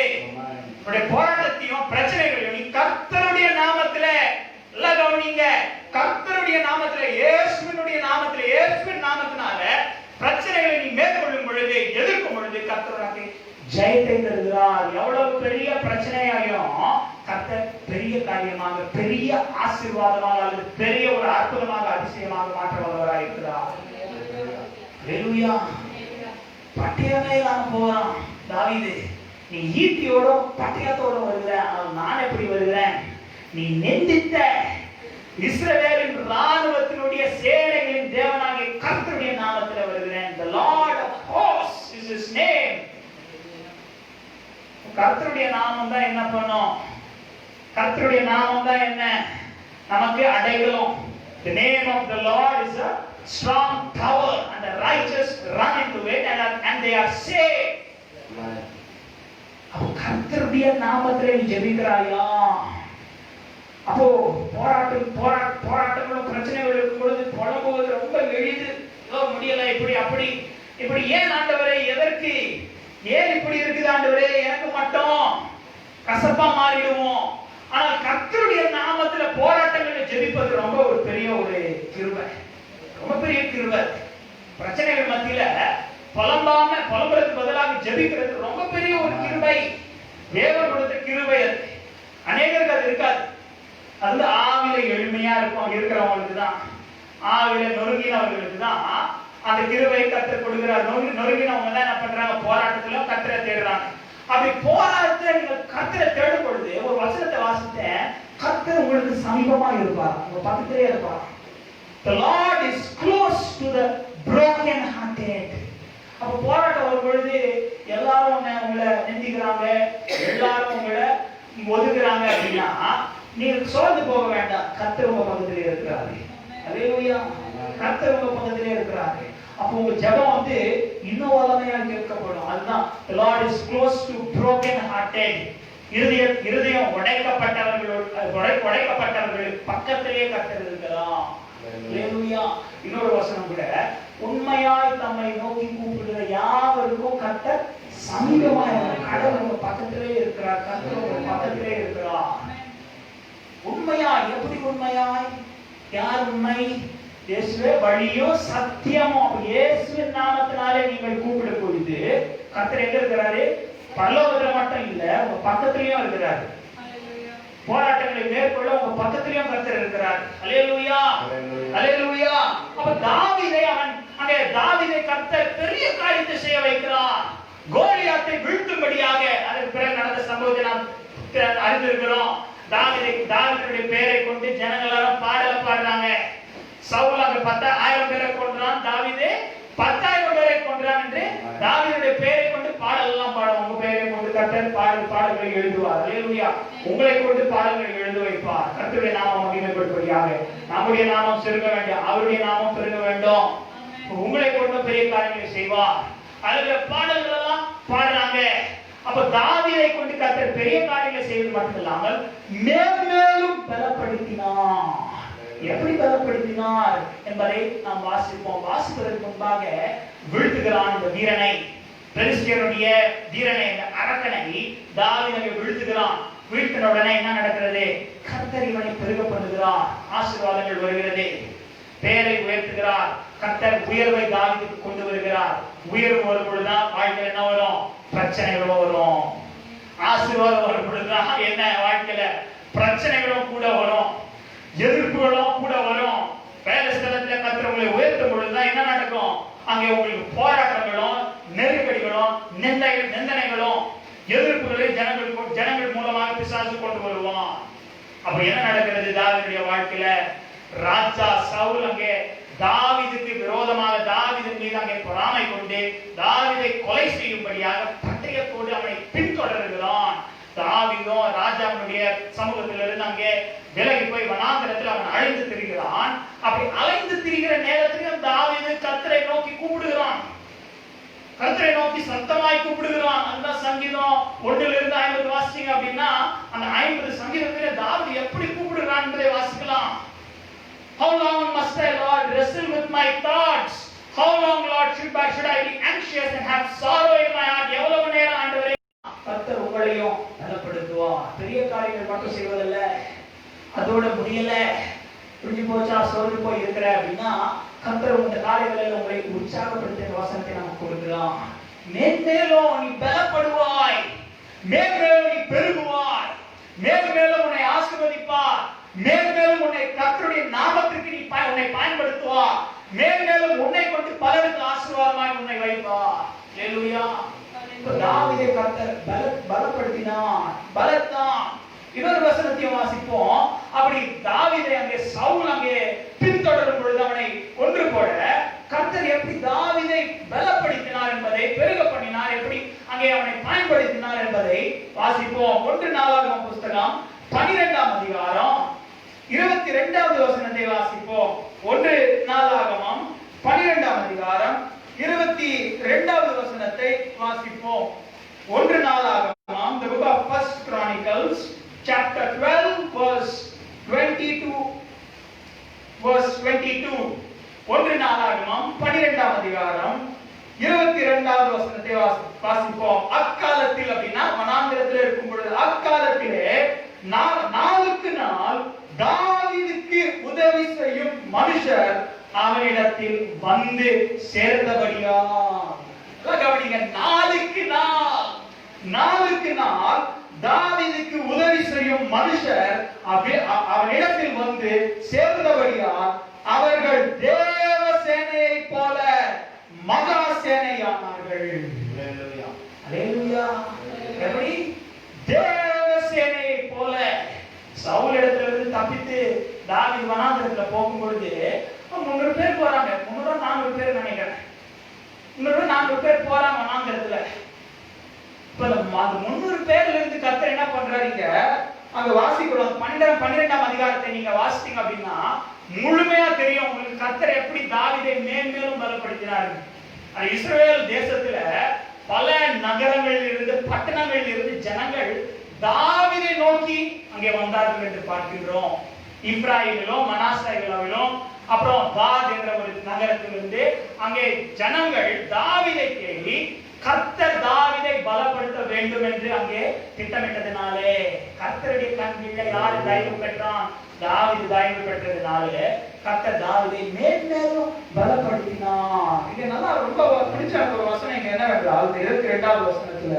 உன்னுடைய போராட்டத்தையும் பிரச்சனைகளையும் நீ கர்த்தருடைய நாமத்துல எல்லாம் கவனிங்க. கர்த்தருடைய நாமத்துல இயேசுவினுடைய நாமத்துல இயேசுவின் நாமத்தினால பிரச்சனைகளை நீ மேற்கொள்ளும் பொழுது எதிர்க்கும் பொழுது கர்த்தர் ஜெயத்தை தருகிறார். எவ்வளவு பெரிய பிரச்சனையாயும் கர்த்தர் பெரிய காரியமாக பெரிய ஆசீர்வாதமாக அல்லது பெரிய ஒரு அற்புதமாக அதிசயமாக மாற்ற வல்லவராய் இருக்கிறார். அல்லேலூயா. பட்டயமே இல்லாம போறான் தாவீது. நீ ஈட்டியோட பட்டயத்தோட வருகிற, ஆனால் நான் எப்படி வருகிறேன்? நீ நிந்தித்த இஸ்ரவேலின் ராணுவத்தினுடைய சேனைகளின் தேவனாகிய கர்த்தருடைய நாமத்தில் வருகிறேன். The Lord of hosts is his name. கர்த்தருடைய நாமம் தான் என்ன பண்ணும்? கர்த்தருடைய நாமம் தான் என்ன? நமக்கு அடைக்கலம். The name of the Lord is a strong tower and the righteous run into it and they are saved. அப்போ கர்த்தருடைய நாமத்திலே நீ ஜெபிக்கிறாயா? அப்போ போராட்டங்களும் பிரச்சனைகள் இருக்கும் பொழுது புலம்புவது ரொம்ப எளிது. முடியல, இப்படி அப்படி இப்படி ஏன் ஆண்டவரே, எதற்கு, ஏன் இப்படி இருக்குது ஆண்டவரே, எனக்கு மட்டும் கசப்பா மாறிடுவோம். ஆனால் கர்த்தருடைய நாமத்துல போராட்டங்களை ஜெபிப்பது ரொம்ப ஒரு பெரிய ஒரு கிருபை, ரொம்ப பெரிய கிருபை. பிரச்சனைகள் மத்தியில புலம்புறதுக்கு பதிலாக ஜெபிக்கிறது ரொம்ப பெரிய ஒரு கிருபை. தேவன் கொடுத்த கிருபை. அநேகருக்கு அது இருக்காது. அது ஆவில எளிமையா இருக்கிறவங்களுக்கு தான், ஆவில நொறுங்கினவர்களுக்கு தான் அந்த கிருபை கர்த்தர் கொடுக்கிறார். நொறுங்கினவங்க தான் என்ன பண்றாங்க? போராட்டத்துல கர்த்தரை தேடுறாங்க. அப்படி போராட்டத்துல நீங்க கர்த்தரை தேடும் பொழுது ஒரு வசனத்தை வாசித்தேன். கர்த்தர் உங்களுக்கு சமீபமா இருப்பார், உங்க பக்கத்திலே இருப்பார். The Lord is close to the broken hearted. அப்ப போராட்டம் வரும் பொழுது எல்லாரும் உங்களை நிந்திக்கிறாங்க, எல்லாரும் உங்களை ஒதுக்குறாங்க அப்படின்னா நீங்க சோர்ந்து போக வேண்டாம். கர்த்தர் உங்க பக்கத்திலே இருக்கிறாரு. அல்லேலூயா. கர்த்தர் உங்க பக்கத்திலே இருக்கிறாரு. அப்போ உங்க ஜெபம் இன்னும் வல்லமையா கேட்கப்படும். அதுதான் the Lord is close to broken hearted. இருதயம் உடைக்கப்பட்டவர்கள் பக்கத்திலே கர்த்தர் இருக்கிறார். அல்லேலூயா. இன்னொரு வசனம் கூட, உண்மையாய் தம்மை நோக்கி கூப்பிடுகிற யாவருக்கும் கர்த்தர் சமீபமாய், கடவுள் உங்க பக்கத்திலே இருக்கிறார். கர்த்தர் உங்க பக்கத்திலே இருக்கிறார். உண்மையாய், எப்படி உண்மையாய்? யார் உண்மை? இயேசுவே வழியும் சத்தியமும். அப்ப இயேசுவின் நாமத்தினாலே நீங்கள் கூப்பிடும் பொழுது கர்த்தர் எங்க இருக்கிறாரு? பரலோகத்துல மட்டும் இல்ல, உங்க பக்கத்திலயும் இருக்கிறாரு. போராட்டங்களை மேற்கொள்ள உங்க பக்கத்திலயும் கர்த்தர் இருக்கிறார். அல்லேலூயா, அல்லேலூயா. அப்ப தாவீதை கர்த்தர் பெரிய காரியத்தை செய்ய வைக்கிறார். கோலியாத்தை வீழ்த்தும்படியாக. அதற்கு பிறகு நடந்த சம்பவத்தை நாம் அறிந்திருக்கிறோம். தாவீதுடைய பெயரை கொண்டு ஜனங்கள் எல்லாரும் பாடல பாடுறாங்க. சவுல் அந்த 10,000 பேரை கொன்றான், தாவீது 10,000 பேரை கொன்றான் என்று தாவீதுடைய பெயரை கொண்டு பாடல் எல்லாம் பாடுவோம். உங்க பெயரை கொண்டு கர்த்தர் பாடல்களை எழுதுவார். அல்லேலூயா. உங்களை கொண்டு பாடல்களை எழுத வைப்பார். கர்த்தருடைய நாமம் மகிமைப்படும்படியாக. நம்முடைய நாமம் பெருக வேண்டும், அவருடைய நாமம் பெருக வேண்டும். உங்களை கொண்டு பெரிய காரியங்களை செய்வார். அதுல பாடல்கள் எல்லாம் பாடுறாங்க. அப்ப தாவீதை கொண்டு கர்த்தர் பெரிய காரியங்களை செய்வது மட்டுமில்லாமல் மேலும் பலப்படுத்தினார். எப்படி பலப்படுத்தினார் என்பதை நாம் வாசிப்போம். வாசிப்பதற்கு முன்பாக வீழ்த்துகிறான் இந்த வீரனை, பெலிஸ்தியருடைய வீரனை, இந்த அரக்கனை தாவீதை வீழ்த்துகிறான். வீழ்த்தின உடனே என்ன நடக்கிறது? கர்த்தர் இவனை பெருக பண்ணுகிறார். ஆசீர்வாதங்கள் வருகிறது, பெயரை உயர்த்துகிறார். கர்த்தர் உயர்வை தாவீதுக்கு கொண்டு வருகிறார். உயர்வு வரும் பொழுதுதான் வாழ்க்கையில என்ன வரும்? பிரச்சனைகளும் வரும். ஆசீர்வாதம் வரும் பொழுதுதான் என்ன வாழ்க்கையில பிரச்சனைகளும் கூட வரும், எதிர்ப்புகளும் கூட வரும். வேலை ஸ்தலத்துல கர்த்தர் உங்களை உயர்த்தும் பொழுதுதான் என்ன நடக்கும்? அங்கே உங்களுக்கு போராட்டங்களும் நெருக்கடிகளும் நிந்தனைகளும் எதிர்ப்புகளை ஜனங்கள் மூலமாக பிசாசு கொண்டு வருவான். அப்ப என்ன நடக்கிறது தாவீதுடைய வாழ்க்கையில? ராஜா சவுல் அங்கே தாவீதுக்கு விரோதமாக தாவீதின் மீது அங்கே பொறாமை கொண்டு தாவீதை கொலை செய்யும்படியாக பட்டயத்தோடு அவனை பின்தொடர்கிறான். தாவீதும் ராஜாவுடைய சமூகத்திலிருந்து அங்கே விலகி போய் வனாந்தரத்தில் அவன் அழைந்து திரிகிறான். அப்படி அலைந்து திரிகிற நேரத்தில் தாவீது கர்த்தரை நோக்கி கூப்பிடுகிறான். கர்த்தரை நோக்கி சத்தமாய் கூப்பிடுகிறான். அதுதான் சங்கீதம் 1-50 வாசிச்சீங்க அப்படின்னா அந்த 50 சங்கீதத்திலே தாவீது எப்படி கூப்பிடுகிறான் என்பதை வாசிக்கலாம். How long must I, Lord, wrestle with my thoughts? How long, Lord, should I be anxious and have sorrow in my heart? எவ்வளவு நேரம் ஆண்டவரே? கர்த்தர் உங்களையும் பலப்படுத்துவார். பெரிய காரியங்கள் மட்டும் செய்வதில்ல, அதோட முடியல, புரிஞ்சு போச்சா, சோர்ந்து போய் இருக்கிற அப்படின்னா கர்த்தர் இந்த காரியங்களில் உங்களை உற்சாகப்படுத்துகிற வசனத்தை நமக்கு கொடுக்கலாம். மேன்மேலும் நீ பலப்படுவாய், மேன்மேலும் நீ பெருகுவாய், மேன்மேலும் உன்னை ஆசீர்வதிப்பார், மேன்மேலும் உன்னை கர்த்தருடைய நாமத்திற்கு நீ உன்னை பயன்படுத்துவார், மேன்மேலும் உன்னை கொண்டு பலருக்கு ஆசீர்வாதமாய் உன்னை வைப்பார். ஹல்லேலூயா. தாவீதை கர்த்தர் பலப்படுத்தினார், பலத்தான். இன்னொரு வசனத்தையும் வாசிப்போம். அப்படி தாவீதை அங்கே சவுல் அங்கே பின்தொடரும் பொழுது அவனை கொன்று போட கர்த்தர் எப்படி தாவீதை பலப்படுத்தினார் என்பதை, பெருக பண்ணினார், எப்படி அங்கே அவனை பயன்படுத்தினார் என்பதை வாசிப்போம். 1 நாளாகமம் புஸ்தகம் 12ஆம் அதிகாரம் 22வது வசனத்தை வாசிப்போம். 1 நாளாகமம் 12ஆம் அதிகாரம் 22வது வசனத்தை வாசிப்போம். 1 நாளாகமம், the book of First Chronicles chapter 12 verse 22. 1 நாளாகமம் 12ஆம் அதிகாரம் 22வது வசனத்தை வாசிப்போம். அக்காலத்தில் அப்படின்னா வனாந்திரத்தில் இருக்கும் பொழுது, அக்காலத்திலே நாளுக்கு நாள் தாவீதுக்கு உதவி செய்யும் மனுஷர் அவனிடத்தில் வந்து சேர்ந்தபடியால். கவனிங்க, நாளுக்கு நாள் தாவீதுக்கு உதவி செய்யும் மனுஷர் அவனிடத்தில் வந்து சேர்ந்தபடியால் அவர்கள் தேவ சேனையை போல மகா சேனையானார்கள். எப்படி? தேவ சேனையை போல. சவுல் இடத்திலிருந்து தப்பித்து தாவீது வனாந்தரத்துல போகும் பொழுது 300 பேர் போறாங்க. 300-400 பேர் நினைக்கிறேன். 300-400 பேர் போறாங்க வனாந்தரத்துல. இப்ப அந்த 300 பேர்ல இருந்து கர்த்தர் என்ன பண்றாருங்க? அங்க வாசிக்கிறோம். 12ஆம் அதிகாரத்தை நீங்க வாசித்தீங்க அப்படின்னா முழுமையா தெரியும் உங்களுக்கு கர்த்தர் எப்படி தாவீதை மேன்மேலும் பலப்படுத்தினார். இஸ்ரவேல் தேசத்துல பல நகரங்களில் இருந்து, பட்டணங்களில் இருந்து ஜனங்கள் தாவீதை நோக்கி அங்கே வந்தார்கள் என்று பார்க்கிறோம். இப்ராஹிமிலும் மனாசேயிலும் அப்புறம் தாத் என்ற ஒரு நகரத்திலிருந்து அங்கே ஜனங்கள் தாவீதை தேடி கர்த்தர் தாவீதை பலப்படுத்த வேண்டும் என்று அங்கே திட்டமிட்டதினாலே, கர்த்தருடைய கண்களில் யார் தயவு பெற்றான்? தாவீது தயவு பெற்றதினாலே கர்த்தர் தாவீதை மேன்மேலும் பலப்படுத்தினார். இது நல்லா ரொம்ப பிடிச்ச ஒரு வசனம் இங்க என்னவென்றால் 22வது வசனத்துல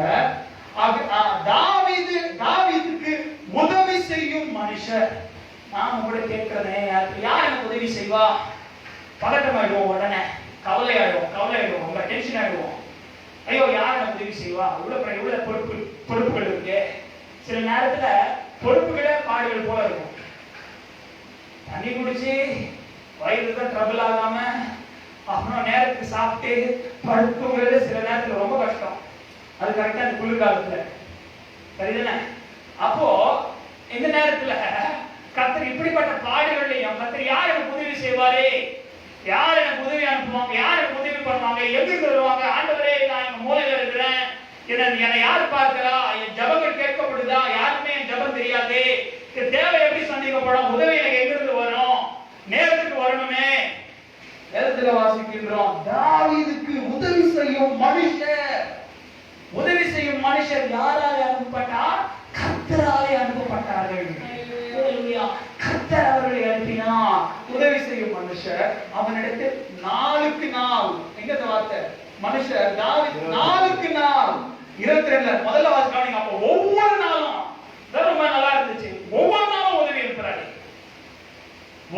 தாவீதுக்கு உதவி செய்யும் மனுஷர். நான் உங்களை கேட்கிறேன், யார் எனக்கு உதவி செய்வா? பதட்டம் ஆயிடுவோம், உடனே கவலை ஆயிடுவோம், உங்க டென்ஷன் ஆயிடுவோம். ஐயோ, யார் எனக்கு உதவி செய்வா? இவ்வளவு பொறுப்புகள் இருக்கு. சில நேரத்துல பொறுப்புகளே பாடுகள் போல இருக்கும். தண்ணி குடிச்சு வயிறுதான் ட்ரபிள் ஆகாம அப்புறம் நேரத்துக்கு சாப்பிட்டு படுப்புங்கிறது சில நேரத்துல ரொம்ப கஷ்டம். அது கரெக்டா அந்த குளிர்காலத்துல, சரிதானே? அப்போ இந்த நேரத்துல கர்த்தர் இப்படிப்பட்ட பாடுகளையும் கர்த்தர் யார் எனக்கு உதவி செய்வாரே, யார் எனக்கு உதவி அனுப்புவாங்க, யார் எனக்கு உதவி பண்ணுவாங்க, எங்கிருந்து வருவாங்க? ஆண்டவரே, நான் எங்க மூலையில இருக்கிறேன், என்னை யார் பார்க்கிறா? என் ஜபங்கள் கேட்கப்படுதா? யாருமே என் ஜபம் தெரியாது. தேவை எப்படி சந்திக்கப்படும்? உதவி எனக்கு எங்கிருந்து வரும்? நேரத்துக்கு வரணுமே. வேதத்துல வாசிக்கின்றோம், தாவீதுக்கு உதவி செய்யும் மனுஷர் யாராலே அனுப்பப்பட்டார்? கர்த்தராலே அனுப்பப்பட்டார்கள். கர்த்தர் அவர்களை அனுப்பினார். உதவி செய்யும் மனுஷர் மனுஷர் அவனிடத்தில் நாளுக்கு நாள், எங்க இந்த வார்த்தை மனுஷர் தாவீது நாளுக்கு நாள் 22 முதல்ல வாசிக்காதீங்க. அப்ப ஒவ்வொரு நாளும் ரொம்ப நல்லா இருந்துச்சு. ஒவ்வொரு நாளும் உதவி இருக்கிறாரு.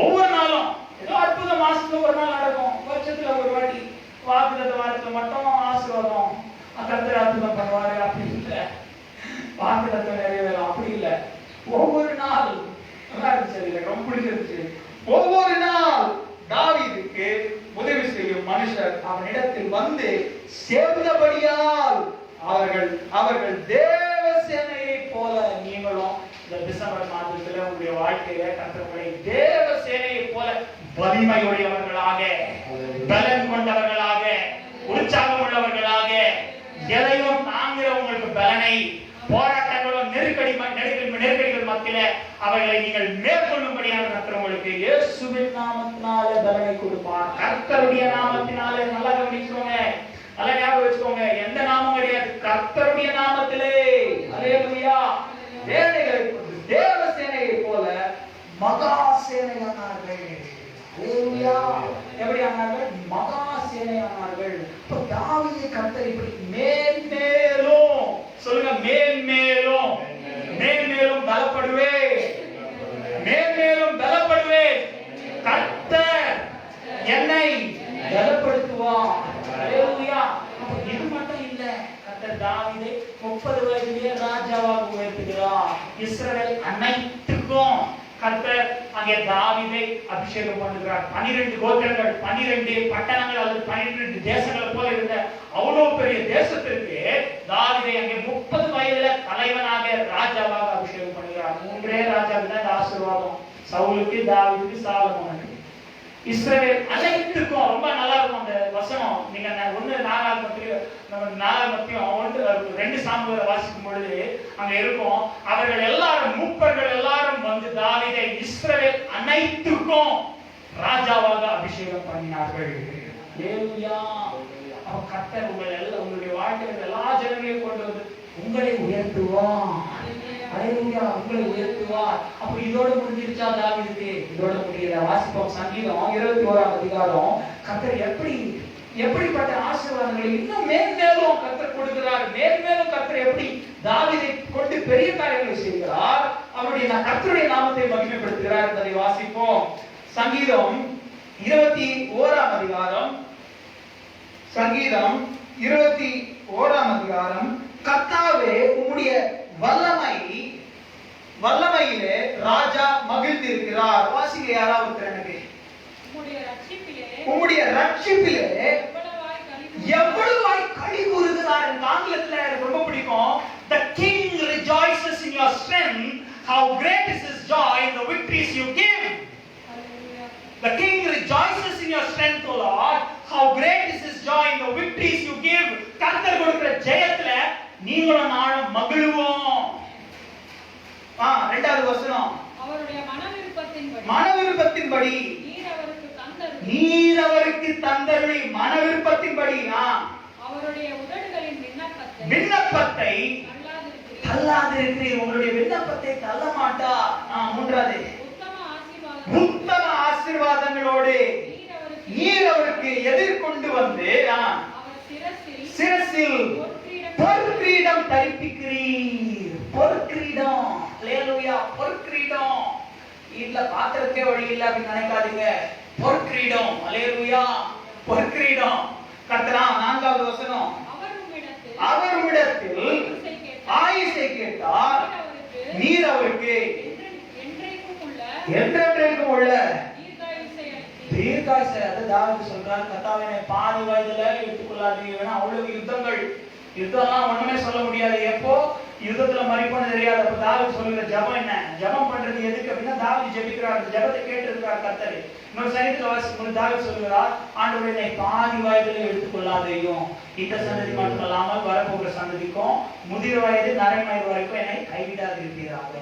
ஒவ்வொரு நாளும் ஏதோ அற்புதம் மாசத்துல ஒரு நாள் நடக்கும், வருஷத்துல ஒரு வாட்டி வாக்குத்தத்த வாரத்துல மட்டும் ஆசீர்வாதம் கர்த்தர் அற்புதம் பண்ணுவாரு அப்படி இல்ல. வாக்குத்தத்தம் நிறைவேறும் அப்படி இல்ல. ஒவ்வொரு நாள் நல்லா இருந்துச்சு, ரொம்ப பிடிச்சிருச்சு. ஒவ்வொரு நாள் தாவீதுக்கு உதவி செய்யும் மனுஷர் அவனிடத்தில் வந்து சேர்ந்தபடியால் அவர்கள் தேவ சேனையை போல, நீங்களும் இந்த டிசம்பர் மாதத்துல உங்களுடைய வாழ்க்கையில கர்த்தரை தேவ சேனையை போல வலிமையுடையவர்களாக, பலன் கொண்டவர்களாக, உற்சாகம் உள்ளவர்களாக, எதையும் தாங்குகிற உங்களுக்கு பலனை, போராட்டங்களும் நெருக்கடிகள் மத்தியில அவைகளை நீங்கள் மேற்கொள்ளும்படியாக கர்த்தர் உங்களுக்கு இயேசுவின் நாமத்தினாலே பலனை கொடுப்பார். கர்த்தருடைய நாமத்தினாலே. நல்லா கவனிச்சுக்கோங்க, நல்லா ஞாபகம் வச்சுக்கோங்க. எந்த நாமம் கிடையாது, கர்த்தருடைய நாமத்திலே. அல்லேலூயா. தேவ சேனையை போல மகா சேனையானார்கள். அல்லேலூயா. எப்படி ஆனார்கள்? மகா சேனையானார்கள். இப்ப தாவீதை கர்த்தர் இப்படி மேன்மேலும், சொல்லுங்க மேன்மேலும், மேன்மேலும் பலப்படுவேன், மேன்மேலும் பலப்படுவேன். கர்த்தர் என்னை பலப்படுத்துவார். அல்லேலூயா. இது மட்டும் இல்ல, கர்த்தர் தாவீதை 30 வயதிலே ராஜாவாக உயர்த்துகிறார். இஸ்ரவேல் அனைத்துக்கும் கர்த்தர் அங்கே தாவீதை அபிஷேகம் பண்ணுகிறார். 12 கோத்திரங்கள், 12 பட்டணங்கள் அல்லது 12 தேசங்கள் போல இருந்த அவ்வளவு பெரிய தேசத்திற்கு தாவீதை அங்கே 30 வயதுல தலைவனாக ராஜாவாக அபிஷேகம் பண்ணுகிறார். 3 ராஜாவுக்கு தான் ஆசீர்வாதம், சவுலுக்கு, தாவீதுக்கு, சாலமோனுக்கு. இஸ்ரவேல் அனைத்துக்கும் ரொம்ப நல்லா இருக்கும் அந்த வசனம். நீங்க 2 சாமுவேல் வாசிக்கும் பொழுது அங்க இருக்கும், அவர்கள் எல்லாரும் மூப்பர்கள் எல்லாரும் வந்து தாவீதை இஸ்ரவேல் அனைத்துக்கும் ராஜாவாக அபிஷேகம் பண்ணினார்கள். அல்லேலூயா. கர்த்தர் உங்களுடைய வாழ்க்கையில் எல்லா ஜனங்களையும் கொண்டு வந்து உங்களை உயர்த்துவார். அல்லேலூயா. உங்களை உயர்த்துவார். அப்ப இதோட முடிஞ்சிருச்சா தாவீதுக்கு? இதோட முடியல. வாசிப்போம் சங்கீதம் 21ஆம் அதிகாரம். கர்த்தர் எப்படிப்பட்ட ஆசீர்வாதங்களை இன்னும் மேன்மேலும் கர்த்தர் கொடுக்கிறார். மேன்மேலும் கர்த்தர் எப்படி தாவீதை கொண்டு பெரிய காரியங்களை செய்கிறார், அவருடைய கர்த்தருடைய நாமத்தை மகிமைப்படுத்துகிறார் என்பதை வாசிப்போம். சங்கீதம் 21ஆம் அதிகாரம். சங்கீதம் 21ஆம் அதிகாரம். கர்த்தாவே உம்முடைய வல்லமையிலே ராஜா மகிழ்ந்திருக்கிறார். வாசிங்க யாராவது எனக்கு. உம்முடைய ரட்சிப்பிலே எவ்வளவாய் களி கூறுகிறார். இந்த ஆங்கிலத்துல எனக்கு ரொம்ப பிடிக்கும். The king rejoices in your strength. How great is his joy in the victories you give. The king rejoices in your strength, O Lord. How great is his joy in the victories you give. கர்த்தர் கொடுக்கிற ஜெயத்துல நீங்களும் நானும் மகிழுவோம். இரண்டாவது வசனம். அவருடைய மனவிருப்பத்தின்படி நீர் அவருக்கு தந்தருளி, மனவிருப்பத்தின்படி அவருடைய உதடுகளின் விண்ணப்பத்தை தள்ளாதிருக்கிறீர். உங்களுடைய விண்ணப்பத்தை தள்ள மாட்டார். மூன்றாவது, உத்தம ஆசீர்வாதங்களோடு நீர் அவருக்கு எதிர்கொண்டு வந்து சிரசில் பொற்கிரீடம் தரிப்பிக்கிறீர். பொற்கிரீடம். அல்லேலூயா. பொற்கிரீடம். இல்ல பாத்திரக்கே வழி இல்ல அப்படின்னு நினைக்காதீங்க. பொற்கிரீடம். அல்லேலூயா. பொற்கிரீடம். கர்த்தரா. 4வது வசனம். அவர் உம்மிடத்தில் ஆயுசை கேட்டார், நீர் அவருக்கு என்றென்றைக்கும் உள்ள தீர்க்காயுசை. அது தாவீது சொல்றார், கர்த்தாவே என்னை பாதி வயதுல எடுத்துக்கொள்ளாதீங்க. ஏன்னா அவ்வளவு யுத்தம்லாம் ஒண்ணுமே சொல்ல முடியாது. எப்போ யுத்தத்துல மரிப்போன்னு தெரியாது. அப்ப தாவீது சொல்லுகிற ஜெபம் என்ன? ஜெபம் பண்றது எதுக்கு அப்படின்னா தாவீது ஜெபிக்கிறார், ஜெபத்தை கேட்டிருக்கிறார் கர்த்தர். இன்னொரு சங்கீதத்துல வாசிக்கும் தாவீது சொல்லுகிறார், ஆண்டவரே என்னை பாதி வயதுல எடுத்துக்கொள்ளாதையும், இந்த சந்ததி மட்டும் இல்லாமல் வரப்போகிற சந்ததிக்கும் முதிர் வயது நரைமயிர் வரைக்கும் என்னை கைவிடாதிருக்கிறாங்க.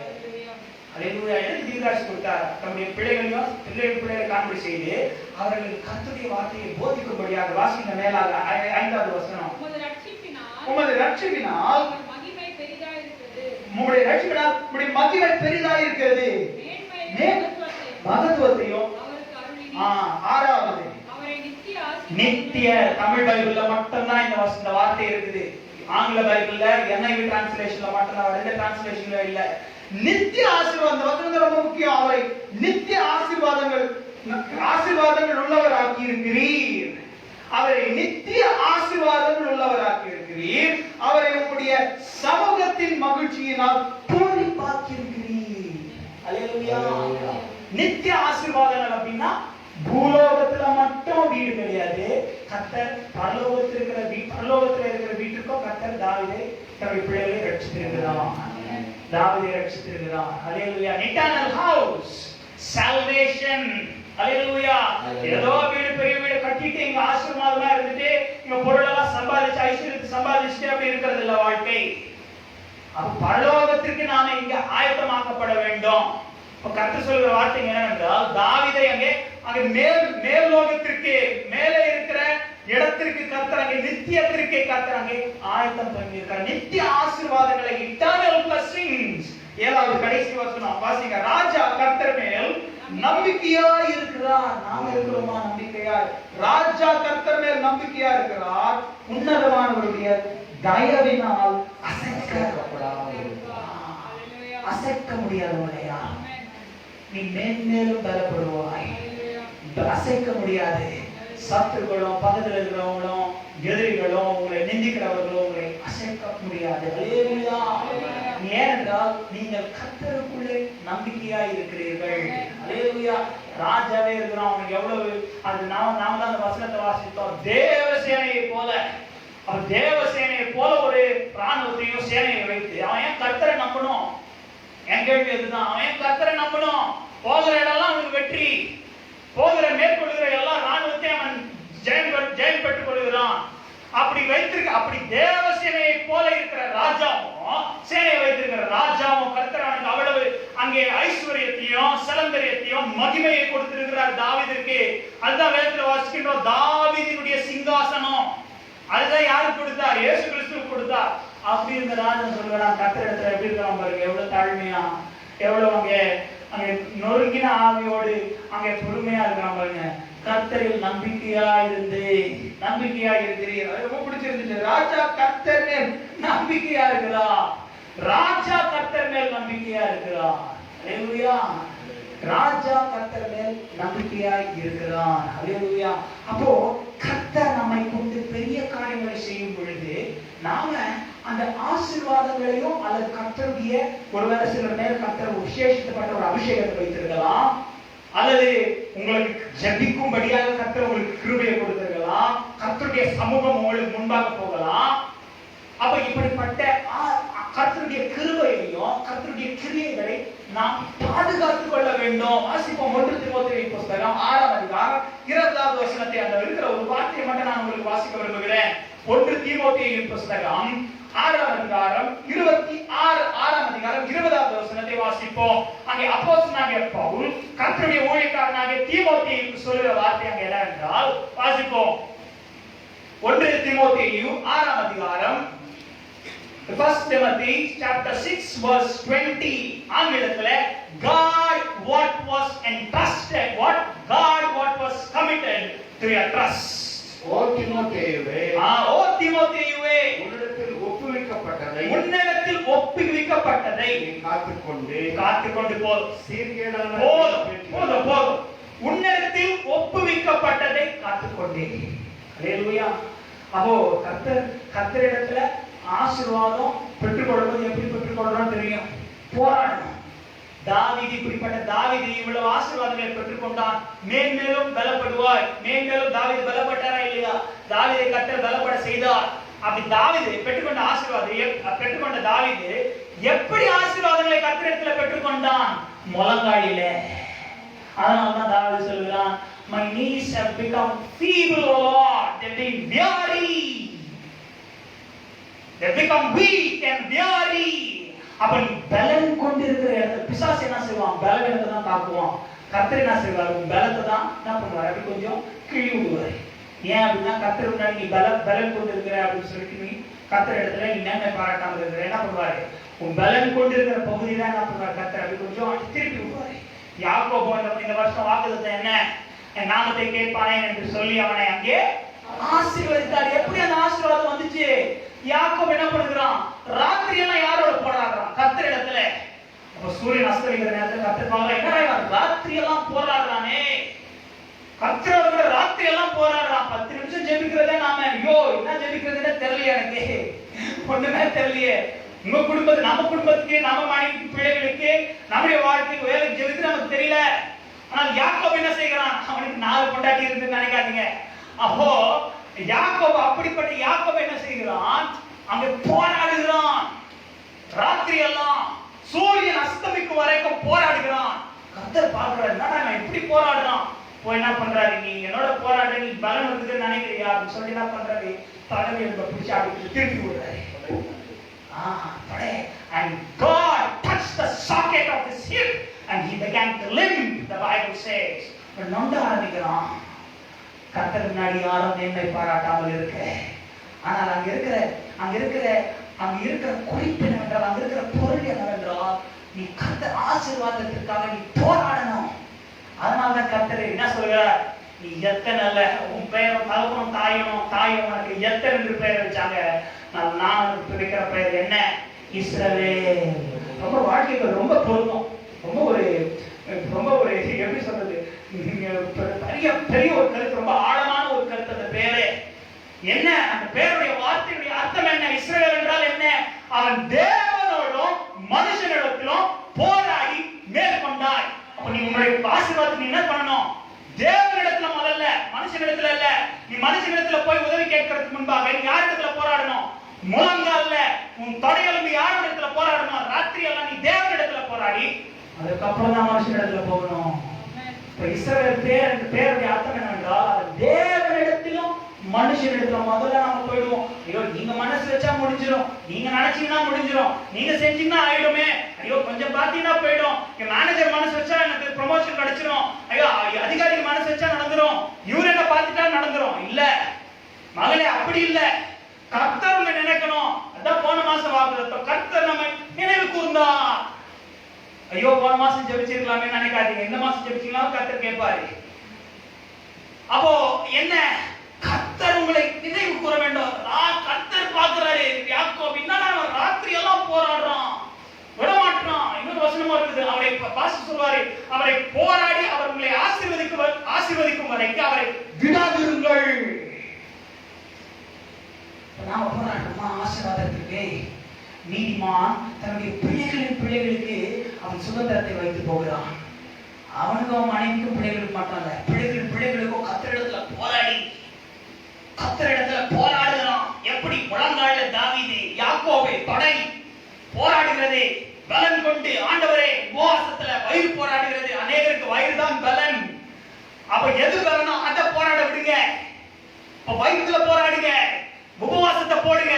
அல்லேலூயா. எனக்கு தீர்க்காயுசு கொடுத்தார். தம்முடைய பிள்ளைகளையும் பிள்ளைகளை காண்படி செய்து அவர்களுக்கு கர்த்தருடைய வார்த்தையை போதிக்கும்படியாக. வாசிங்க மேலாக 5வது வசனம். உமது ரட்சிப்பினால் உம்முடைய மகிமை பெரிதாயிருக்கிறது, மகத்துவத்தையும் ஆறாவது அவரை நித்திய. தமிழ் பைபிள்ல மட்டும்தான் இந்த வார்த்தை இருக்குது. ஆங்கில பைபிள்ல NIV டிரான்ஸ்லேஷன்ல மட்டும்தான், ரெண்டு டிரான்ஸ்லேஷன்ல இல்ல. நித்திய ஆசீர்வாதம், அந்த வசனம் ரொம்ப முக்கியம். அவரை நித்திய ஆசீர்வாதங்கள் உள்ளவராக்கி இருக்கிறீர். அவரை நித்திய ஆசீர்வாதங்கள் உள்ளவராக்கி இருக்கிறீர். அவரை உங்களுடைய சமூகத்தின் மகிழ்ச்சியினால் பூரிப்பாக்கி இருக்கிறீர். அல்லேலூயா. நித்திய ஆசீர்வாதங்கள் அப்படின்னா பூலோகத்துல மட்டும் வீடு கிடையாது. கர்த்தர் பரலோகத்தில் இருக்கிற வீட்டுக்கும் கர்த்தர் தாவீதை தன்னுடைய பிள்ளைகளை ரட்சித்திருக்கிறார். தாவீதை ரட்சித்திருக்கிறார். அல்லேலூயா. Eternal house, salvation. அல்லேலூயா. ஏதோ வீடு, பெரிய வீடு கட்டிட்டு இங்க ஆசீர்வாதமா இருந்துட்டு இங்க பொருளெல்லாம் சம்பாதிச்சு ஐஸ்வர்யத்தை சம்பாதிச்சுட்டு அப்படி இருக்கிறது இல்ல வாழ்க்கை. அப்ப பரலோகத்திற்கு நாம இங்க ஆயத்தமாக்கப்பட வேண்டும். கர்த்தர் சொல்கிற வார்த்தை என்னவென்றால், தாவீதை அங்கே மேல் லோகத்திற்கு, மேலே இருக்கிற இடத்திற்கு கர்த்தர் அங்கே நித்தியத்திற்கு கர்த்தர் அங்கே ஆயத்தம் பண்ணியிருக்கிறார். நித்திய ஆசீர்வாதங்களை, eternal blessings. ஏழாவது கடைசி வசனம் வாசிங்க. ராஜா கர்த்தர் மேல் நம்பிக்கையாய் இருக்கிறார். நாம் இருக்கிறோமா நம்பிக்கையாய்? ராஜா கர்த்தர் மேல் நம்பிக்கையா இருக்கிறார். உன்னதமானவருடைய தயவினால் அசைக்க முடியாதவளையா நீ மேன்மேலும் பலப்படுவாய். அசைக்க முடியாது. சத்துருக்களும், பக்கத்தில் இருக்கிறவங்களும், எதிரிகளும், உங்களை நிந்திக்கிறவர்களும் உங்களை அசைக்க முடியாது. அல்லேலூயா. ஏனென்றால் நீங்கள் கர்த்தருக்குள்ளே நம்பிக்கையாய் இருக்கிறீர்கள். அல்லேலூயா. ராஜாவே இருக்கிறோம். அவனுக்கு எவ்வளவு அது நாம தான் அந்த வசனத்தை வாசித்தோம். தேவசேனையை போல, அவன் தேவசேனையை போல ஒரு ராணுவத்தையும் சேனையை வைத்து அவன் ஏன் கர்த்தரை நம்பணும்? என் கேள்வி அதுதான். அவன் ஏன் கர்த்தரை நம்பணும்? போகிற இடம்லாம் அவனுக்கு வெற்றி. போகிற மேற்கொள்கிற எல்லா ராணுவத்தை அவன் ஜெயம் பெற்றுக் கொள்கிறான். அப்படி வைத்திருக்க, அப்படி தேவசேனையை போல இருக்கிற ராஜாவும், சேனையை வைத்திருக்கிற ராஜாவும் கர்த்தர் அவனுக்கு அவ்வளவு அங்கே ஐஸ்வர்யத்தையும் சலந்தரியத்தையும் மகிமையை கொடுத்திருக்கிறார் தாவீதிற்கு. அதுதான் வேதத்துல வாசிக்கின்றோம். தாவீதினுடைய சிங்காசனம் அதுதான் யாருக்கு கொடுத்தார்? இயேசு கிறிஸ்துவுக்கு கொடுத்தார். அப்படி இருந்த ராஜன் சொல்கிறான், கர்த்தர் இடத்துல எப்படி இருக்கலாம் பாருங்க, எவ்வளவு தாழ்மையா, எவ்வளவு அங்கே நொறுங்கின ஆவியோடு அங்கே பொறுமையா இருக்கிறான் பாருங்க. கர்த்தரில் நம்பிக்கையா இருக்கிறீர். ரொம்ப பிடிச்சிருந்துச்சு. ராஜா கர்த்தர் மேல் நம்பிக்கையா இருக்கிறார். ராஜா கர்த்தர் மேல் நம்பிக்கையா இருக்கிறார். அல்லேலூயா. ராஜா கர்த்தர் மேல் நம்பிக்கையாய் இருக்கிறார். அல்லேலூயா. அப்போ கர்த்தர் நம்மை கொண்டு பெரிய காரியங்களை செய்யும் பொழுது நாம அந்த ஆசீர்வாதங்களையும் அல்லது கர்த்தருடைய ஒருவேளை சில நேரம் கர்த்தர் விசேஷிக்கப்பட்ட ஒரு அபிஷேகத்தை வைத்திருக்கலாம், அல்லது உங்களுக்கு ஜெபிக்கும்படியாக கர்த்தர் உங்களுக்கு கிருபையை கொடுத்திருக்கலாம், கர்த்தருடைய சமூகம் உங்களுக்கு முன்பாக போகலாம். அப்ப இப்படிப்பட்ட கர்த்தருடைய கிருபையையும் கர்த்தருடைய கிரியைகளை நாம் பாதுகாத்துக் கொள்ள வேண்டும். வாசிப்போம் 1 தீமோத்தேயு புத்தகம் 6ஆம் அதிகாரம் 20வது வசனத்தை, அந்த இருக்கிற ஒரு வார்த்தையை மட்டும் நான் உங்களுக்கு வாசிக்க விரும்புகிறேன். 1 தீமோத்தேயு புத்தகம் 6ஆம் அதிகாரம் 6ஆம் அதிகாரம் 20வது வசனத்தை வாசிப்போம். அங்கே அப்போஸ்தலனாகிய பவுல் கர்த்தருடைய ஊழியக்காரனாகிய தீமோத்தேயுக்கு சொல்லுகிற வார்த்தை அங்கே என்னவென்றால், வாசிப்போம். 1 தீமோத்தேயு 6ஆம் அதிகாரம் 1 Timothy chapter 6 verse 20. ஆங்கிலத்துல God what was entrusted, God what was committed to your trust. ஓ தீமோத்தேயுவே, உன்னிடத்தில் ஒப்புவிக்கப்பட்டதை காத்துக்கொண்டு போ. சீர்கேடான போதும். உன்னிடத்தில் ஒப்புவிக்கப்பட்டதை காத்துக்கொண்டே. அல்லேலூயா. அப்போ கர்த்தரிடத்துல ஆசீர்வாதம் பெற்றுக்கொள்வது எப்படி பெற்றுக்கொள்ளணும் தெரியும். போராடணும். தாவீது இப்படிப்பட்ட தாவீது இவ்வளவு ஆசீர்வாதங்களை பெற்றுக்கொண்டான். மேன்மேலும் பலப்படுவாய். மேன்மேலும் தாவீது பலப்பட்டாரா இல்லையா? தாவீதை கர்த்தர் பலப்பட செய்தார். அப்படி தாவீது பெற்றுக்கொண்ட பெற்றுக்கொண்ட தாவீது எப்படி ஆசீர்வாதங்களை கர்த்தரிடத்துல பெற்றுக்கொண்டான்? முழங்காலில. அதனால்தான் தாவீது சொல்கிறான், my knees have become feeble, O Lord, they become weary. They become weak and weary. அப்ப நீ பலன் கொண்டிருக்கிற இடத்துல பிசாசு என்ன செய்வான்? பலவீனத்தை தான் தாக்குவான். கர்த்தர் என்ன செய்வார்? பலத்தை தான் என்ன பண்ணுவார்? அப்படி கொஞ்சம் கிழி விடுவார். ஏன் அப்படின்னா கர்த்தர் முன்னாடி நீ பலன் கொண்டிருக்கிற அப்படின்னு சொல்லிட்டு நீ கர்த்தர் இடத்துல நீ மேன்மை பாராட்டாமல் இருக்கிற என்ன பண்ணுவாரு? உன் பலன் கொண்டிருக்கிற பகுதி தான் என்ன பண்ணுவார்? கர்த்தர் அப்படி கொஞ்சம் திருப்பி விடுவாரு. யாக்கோபு இந்த வருஷம் வாக்குத்தத்தம் என்ன? என் நாமத்தை கேட்பானேன் என்று சொல்லி அவனை அங்கே ஆசீர்வதித்தார். எப்படி அந்த ஆசீர்வாதம் வந்துச்சு? யாக்கோபு என்ன பண்ணுகிறான்? ராத்திரி எல்லாம் யாரோட போராடுறான்? கர்த்தர் இடத்துல. அப்ப சூரியன் அஸ்தமிக்கிற நேரத்துல கர்த்தர் என்ன ராத்திரி எல்லாம் போராடுறானே, கர்த்தரோட ராத்திரி எல்லாம் போராடுறான். 10 நிமிஷம் ஜெபிக்கிறதே நாம ஐயோ என்ன ஜெபிக்கிறதுனே தெரியல, எனக்கு ஒண்ணுமே தெரியலையே. உங்க குடும்பத்துக்கு, நம்ம குடும்பத்துக்கு, நம்ம மனைவி பிள்ளைகளுக்கு, நம்முடைய வாழ்க்கைக்கு வேலை ஜெபிக்க நமக்கு தெரியல. ஆனால் யாக்கோபு என்ன செய்கிறான்? அவனுக்கு 4 பொண்டாட்டி இருக்குன்னு நினைக்காதீங்க. அப்போ யாக்கோபு, அப்படிப்பட்ட யாக்கோபு என்ன செய்கிறான்? அங்க போராடுகிறான். ராத்திரி எல்லாம் சூரியன் அஸ்தமிக்கும் வரைக்கும் போராடுகிறான். கர்த்தர் பார்க்கிறார், என்னடா நான் இப்படி போராடுறான். போய் என்ன பண்றாரு? நீ என்னோட போராட, நீ பலன் இருக்குதுன்னு நினைக்கிறியா அப்படின்னு சொல்லி என்ன பண்றாரு? தலைமை பிடிச்சி அப்படி திருப்பி விடுறாரு. And God touched the socket of his hip and he began to limp, the Bible says. நொண்ட ஆரம்பிக்கிறான். கர்த்தர் முன்னாடி யாரும் மேன்மை பாராட்டாமல் இருக்க. ஆனால் அங்க இருக்கிற குறிப்பு என்னவென்றால், அங்க இருக்கிற பொருள் என்னவென்றால், நீ கர்த்தர் ஆசீர்வாதத்திற்காக நீ போராடணும். அதனாலதான் கர்த்தர் என்ன சொல்கிறார்? நீ எத்தனை அல்ல, உன் பெயரும் தகப்பனும் தாயும் உனக்கு எத்தனை என்று பெயர் வச்சாங்க. நான் வைக்கிற பெயர் என்ன? இஸ்ரவேல். ரொம்ப வாழ்க்கைக்கு ரொம்ப பொருத்தம். ரொம்ப ஒரு எப்படி சொல்றது, பெரிய ஒரு கருத்து, ரொம்ப ஆழமான ஒரு கருத்து. அந்த பேரே என்ன? அந்த பேருடைய வார்த்தையுடைய அர்த்தம் என்ன? இஸ்ரவேல் என்றால் என்ன? அவன் தேவனோடும் மனுஷனிடத்திலும் போராடி மேற்கொண்டாய். அப்ப நீ உன்னுடைய ஆசீர்வாதத்தை என்ன பண்ணணும்? தேவனிடத்துல முதல்ல, மனுஷனிடத்துல இல்ல. நீ மனுஷனிடத்துல போய் உதவி கேட்கறதுக்கு முன்பாக நீ யாரிடத்துல போராடணும்? முழங்கால்ல உன் தொடையெலும்பு யாரிடத்துல போராடணும்? ராத்திரி எல்லாம் நீ தேவனிடத்துல போராடி அதுக்கப்புறம் தான் மனுஷனிடத்துல போகணும். இப்ப இஸ்ரவேல் பேருடைய அர்த்தம் என்னவென்றால், தேவனிடத்திலும் மனுஷனிடத்துல முதல்ல நாம போயிடுவோம். ஐயோ நீங்க மனசு வச்சா முடிஞ்சிடும், நீங்க நினைச்சீங்கன்னா முடிஞ்சிடும், நீங்க செஞ்சீங்கன்னா ஆயிடுமே, ஐயோ கொஞ்சம் பாத்தீங்கன்னா போயிடும், என் மேனேஜர் மனசு வச்சா எனக்கு ப்ரமோஷன் கிடைச்சிடும், ஐயோ அதிகாரிகள் மனசு வச்சா நடந்துரும், இவரு என்ன பார்த்துட்டா நடந்துரும். இல்ல மகளே, அப்படி இல்ல. கர்த்தர் நினைக்கணும். அதான் போன மாசம் வாக்குத்தத்தம். கர்த்தர் நம்ம நினைவு கூர்ந்தா, ஐயோ போன மாசம் ஜெபிச்சிருக்கலாமே நினைக்காதீங்க. இந்த மாசம் ஜெபிச்சிக்கலாம் கர்த்தர் கேட்பாரு. அப்போ என்ன? கர்த்தர் உங்களை நினைவு கூற வேண்டும். கர்த்தர் பார்க்கிறாரு. யாக்கோபு என்னடா ராத்திரி எல்லாம் போராடுறான், விடமாட்டான். இன்னொரு வசனமா இருக்குது, அவரை பாஸ்டர் சொல்வாரு, அவரை போராடி அவர் உங்களை ஆசீர்வதிக்கும் வரைக்கும் அவரை விடாதிருங்கள். நாம போராட்டமா ஆசீர்வாதத்திற்கு? நீதிமான் தன்னுடைய பிள்ளைகளுக்கு அவன் சுதந்திரத்தை வைத்து போகிறான். அவனுக்கும் அவன் மனைவிக்கும் பிள்ளைகளுக்கு மட்டும் இல்ல, பிள்ளைகளுக்கும் கர்த்தரிடத்துல போராடுகிறான். எப்படி? முழங்கால தாவீது, யாக்கோபு தொடை போராடுகிறது. பலன் கொண்டு ஆண்டவரே உபவாசத்துல வயிறு போராடுகிறது. அநேகருக்கு வயிறு தான் பலன். அப்ப எது பலனோ அதை போராட விடுங்க. இப்ப வயிற்றுல போராடுங்க, உபவாசத்தை போடுங்க.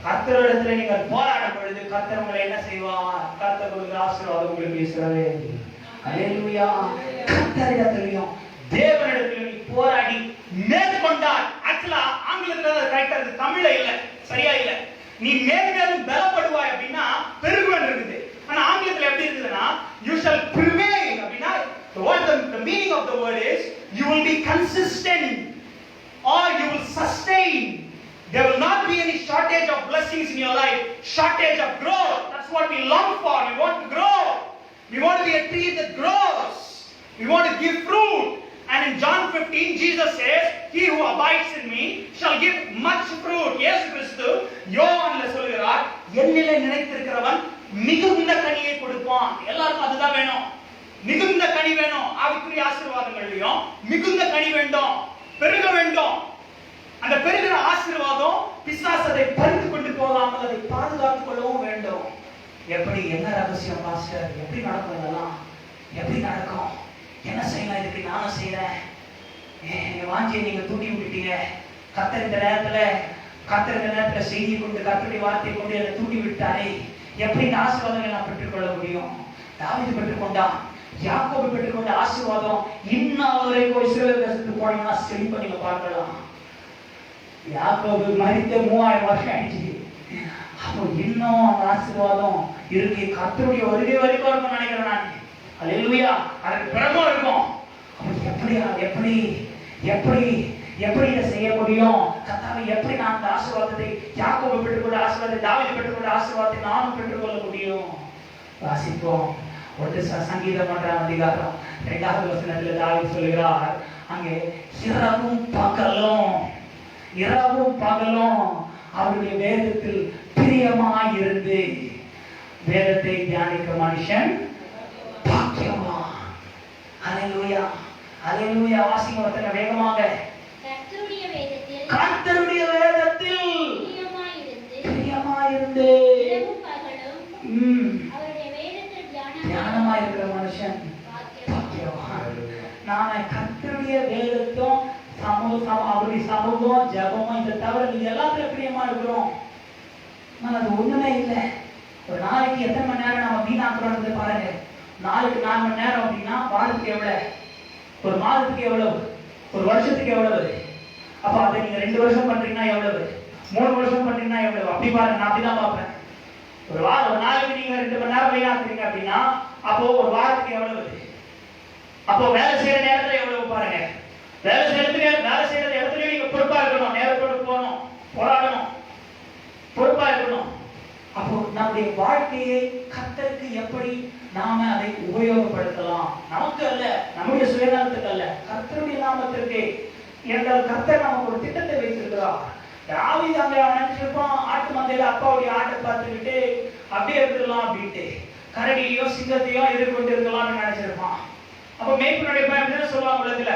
கர்த்தரிடத்துல நீங்கள் போராடும் பொழுது கர்த்தர் உங்களை என்ன செய்வார்? கர்த்தர் உங்களுக்கு ஆசீர்வாதம் உங்களுக்கு இஸ்ரவேல். அல்லேலூயா. கர்த்தரிடத்திலும் தேவனிடத்திலும் நீ போராடி மேற்கொண்டால், ஆக்சுவலா ஆங்கிலத்துல கரெக்டா இருக்கு, தமிழ்ல இல்ல, சரியா இல்ல. நீ மேலும் பலப்படுவாய் அப்படின்னா பெருகுவன் இருக்குது. ஆனா ஆங்கிலத்துல எப்படி இருக்குதுன்னா you shall prevail அப்படின்னா the meaning of the word is you will be consistent or you will sustain. There will not be any shortage of blessings in your life, shortage of growth. That's what we long for. We want to grow. We want to be a tree that grows. We want to give fruit. And in John 15, Jesus says, he who abides in me shall give much fruit. Yes, Christu, யோவான்ல சொல்கிறார், என்னிலே நிலைத்திருக்கிறவன் மிகுந்த கனியை கொடுப்பான். எல்லாருக்கும் அதுதான் வேணும், மிகுந்த கனி வேணும். ஆவிக்குரிய ஆசீர்வாதங்கள்லயும் மிகுந்த கனி வேண்டும், பெருக வேண்டும். அந்த பெருகிற ஆசீர்வாதம் பிசாசு அதை பறித்து கொண்டு போகாமல் அதை பாதுகாத்துக் கொள்ளவும் வேண்டும். எப்படி? என்ன ரகசியம் பாஸ்டர்? எப்படி நடக்கும் இதெல்லாம்? எப்படி நடக்கும்? என்ன செய்யலாம்? இதுக்கு நானும் செய்யறேன். வாஞ்சியை நீங்க தூண்டி விட்டுட்டீங்க. கர்த்தர் இந்த நேரத்துல செய்தி கொண்டு, கர்த்தருடைய வார்த்தையை கொண்டு என்னை தூண்டி விட்டாரே, எப்படி இந்த ஆசீர்வாதங்களை நான் பெற்றுக்கொள்ள முடியும்? தாவீது பெற்றுக்கொண்டான், யாக்கோபு பெற்றுக்கொண்ட ஆசீர்வாதம் இன்னும் வரைக்கும் இஸ்ரவேல் தேசத்துக்கு போனீங்கன்னா செழிப்பா நீங்க பார்க்கலாம். யாக்கோபு மரித்த 3000 வருஷம் ஆயிடுச்சு. அப்போ இன்னும் அந்த ஆசீர்வாதம் இருக்கு. கர்த்தருடைய வருகை வரைக்கும் இருக்கும் நினைக்கிறேன் நான். அல்லேலூயா. அதுக்கு பிறகும் இருக்கும். எப்படி எப்படி எப்படி எப்படி இதை செய்ய முடியும்? கர்த்தாவே, எப்படி நான் அந்த ஆசீர்வாதத்தை, யாக்கோபு பெற்றுக்கொண்ட ஆசீர்வாதத்தை, தாவீது பெற்றுக்கொண்ட ஆசீர்வாதத்தை நானும் பெற்றுக்கொள்ள முடியும்? வாசிப்போம். ஒரு சங்கீதம் 1ஆம் அதிகாரம் 2வது வசனத்துல தாவீது சொல்கிறார், அங்கே இரவும் பகலும் அவருடைய வேதத்தில் பிரியமாயிருந்து வேதத்தை தியானிக்க மனுஷன் பாக்கியவான். அல்லேலூயா, அல்லேலூயா. வாசிங்க ஒருத்தங்க வேகமாக. கர்த்தருடைய வேதத்தில் பிரியமாயிருந்து தியானமா இருக்கிற மனுஷன் பாக்கியவான். நான் கர்த்தருடைய வேதத்தும் அவருடைய சமூகம் ஜபமும் இதை தவிர இது எல்லாத்துல பிரியமா இருக்கிறோம். அது ஒண்ணுமே இல்லை. ஒரு நாளைக்கு எத்தனை மணி நேரம் நம்ம வீணாக்குறோம் பாருங்க. நாளைக்கு 4 மணி நேரம் அப்படின்னா வாரத்துக்கு எவ்வளவு? ஒரு மாதத்துக்கு எவ்வளவு? ஒரு வருஷத்துக்கு எவ்வளவு? அப்ப அதை நீங்க 2 வருஷம் பண்றீங்கன்னா எவ்வளவு? 3 வருஷம் பண்றீங்கன்னா எவ்வளவு? அப்படி பாருங்க. நான் அப்படிதான் பார்ப்பேன். ஒரு நாளைக்கு நீங்க 2 மணி நேரம் வீணாக்குறீங்க அப்படின்னா அப்போ ஒரு வாரத்துக்கு எவ்வளவு? அப்போ வேலை செய்யற நேரத்துல எவ்வளவு பாருங்க. வேலை செய்யற இடத்துலயும் நீங்க பொறுப்பா இருக்கணும். நேரத்தோடு போகணும், போராடணும், பொறுப்பா இருக்கணும். அப்போ நம்முடைய வாழ்க்கையை கர்த்தருக்கு எப்படி நாம அதை உபயோகப்படுத்தலாம்? நமக்கு அல்ல, நம்முடைய சுயநலத்துக்கு அல்ல, கர்த்தருடைய நாமத்திற்கு. என்றால் கர்த்தர் நமக்கு ஒரு திட்டத்தை வைத்திருக்கிறார். தாவீது அங்க நினைச்சிருப்பான், ஆட்டு மந்தையில அப்பாவுடைய ஆட்டை பார்த்துக்கிட்டு அப்படியே இருக்கலாம் அப்படின்ட்டு கரடியோ சிங்கத்தையோ எதிர்கொண்டு இருக்கலாம்னு நினைச்சிருப்பான். அப்போ மேய்ப்பனுடைய பையன் சொல்லுவாங்க உலகத்துல.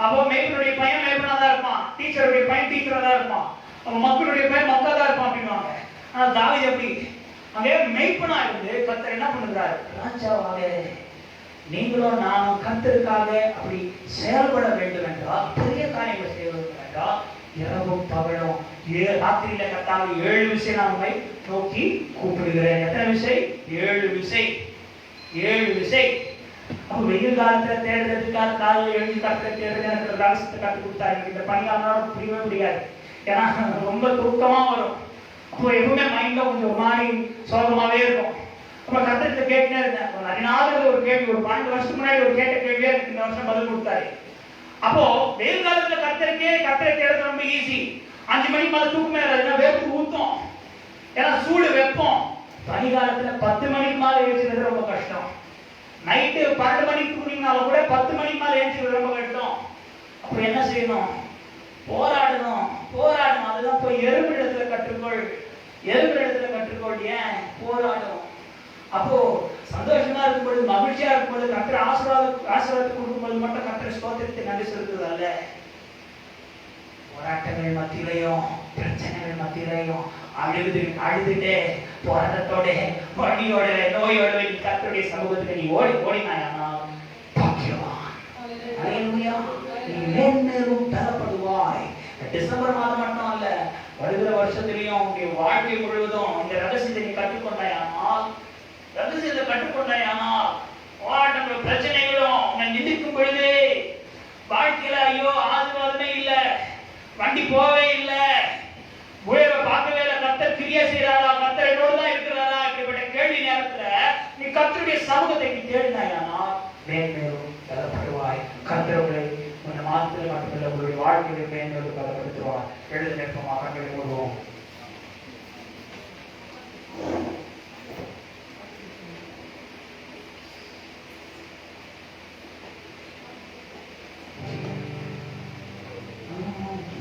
அப்போ மேய்ப்பனுடைய பையன் மேய்ப்பனா தான் இருப்பான், டீச்சருடைய பையன் டீச்சரா தான் இருப்பான், அப்போ மக்களுடைய பையன் மக்கா தான் இருப்பான் அப்படின்வாங்க. ஆனா தாவீது எப்படி அங்கே மேய்ப்பனா இருந்து கர்த்தர் என்ன பண்ணுறாரு? ராஜாவாக நீங்களும் நானும் கர்த்தருக்காக அப்படி செயல்பட வேண்டும் என்றால், பெரிய காரியங்களை செய்ய வேண்டும் என்றால், இரவும் பகலும் ராத்திரியில கர்த்தாவை 7 விசை நான் உங்களை நோக்கி கூப்பிடுகிறேன். எத்தனை விசை? 7 விசை. 7 விசை. அப்ப வெயில் காலத்துல தேடுறதுக்காக காலையில் எழுதி கர்த்தரை தேடுறது எனக்கு ரகசியத்தை கற்றுக் கொடுத்தாரு. இந்த பணியாளர் புரியவே முடியாது, ஏன்னா ரொம்ப தூக்கமா வரும். அப்போ எப்பவுமே மைண்ட்ல கொஞ்சம் ஒரு மாதிரி சோகமாவே இருக்கும். அப்ப கர்த்தர்கிட்ட கேட்டுனே இருந்தேன். ஒரு 14 ஒரு கேள்வி, ஒரு 12 வருஷத்துக்கு முன்னாடி ஒரு கேட்ட கேள்வியே எனக்கு இந்த வருஷம் பதில் கொடுத்தாரு. அப்போ வெயில் காலத்துல கர்த்தரை தேடுறது ரொம்ப ஈஸி. 5 மணிக்கு மேல தூக்கமே வராது, வேர்த்து ஊத்தும், ஏன்னா சூடு வெப்பம். பனி காலத்துல 10 மணிக்கு மேல எழுச்சிறது ரொம்ப கஷ்டம். நைட்டு 12 மணிக்கு தூங்கினாலும் கூட 10 மணிக்கு மேல எழுச்சிறது ரொம்ப கஷ்டம். அப்ப என்ன செய்யணும்? போராடணும். அதுதான் போய் எறும்பிடத்துல கற்றுக்கொள். ஏன் போராடணும்? அப்போ சந்தோஷமா இருக்கும்போது, மகிழ்ச்சியா இருக்கும்போது, கர்த்தர் ஆசீர்வாதத்தை கொடுக்கும்போது மட்டும் கர்த்தர் ஸ்தோத்திரத்தை நன்றி செலுத்துவது அல்ல. போராட்டங்கள் மத்தியிலையும், பிரச்சனைகள் மத்தியிலையும் அழுதுட்டே போராட்டத்தோட வழியோட நோயோட நீ கர்த்தருடைய சமூகத்துக்கு நீ ஓடினாயானா பாக்கியவான். அல்லேலூயா. நீ மேன்மேலும் பலப்படுவாய். டிசம்பர் மாதம் மட்டும் அல்ல, வருகிற வருஷத்திலையும் உங்களுடைய வாழ்க்கை முழுவதும் இந்த ரகசியத்தை நீ கற்றுக்கொண்டாயானால், போராட்டங்களும் பிரச்சனைகளும் உன்னை நிந்திக்கும் பொழுது வாழ்க்கையில ஐயோ ஆசீர்வாதமே இல்ல, வண்டி போவே இல்ல, உயர்வை பார்க்கவே இல்லை, கர்த்தர் கிரியை செய்யறாரா, கர்த்தர் என்னோடு தான் இருக்கிறாரா, இப்படிப்பட்ட கேள்வி நேரத்துல நீ கர்த்தருடைய சமூகத்தை நீ தேடினாயானால் மேன்மேலும் பலப்படுவாய். கர்த்தருடைய இந்த மாதத்தில் மட்டுமல்ல, உங்களுடைய வாழ்க்கையை மேன்மேலும் பலப்படுத்துவார். எழுத நிற்பமாக கண்களை மூடுவோம்.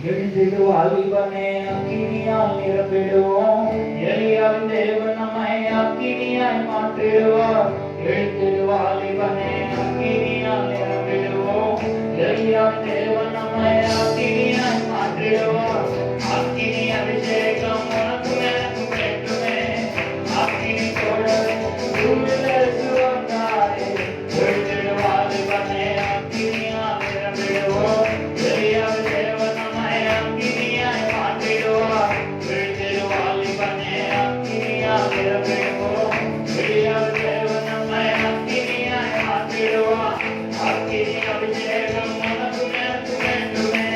எழுந்திடு வாலிபனே, அக்கினியால் நிரம்பிடுவோம். எலியாவின் தேவன் நம்மை அக்கினியாய் மாற்றிடுவார். எழுந்திடு வாலிபனே, அக்கினியால் நிரம்பிடுவோம். எலியாவின் தேவன் நம்மை அக்கினியாய் மாற்றிடுவார். அக்கினி அபிஷேகம் உனக்கு எனக்கு வேண்டுமே. அக்கினி தோழரை சூழ்நிலை வந்தாரே. எழுந்திடு வாலிபனே, அக்கினியால் நிரம்பிடுவோம். எலியாவின் தேவன் அபிஷேகம் உனக்கு எனக்கு வேண்டுமே.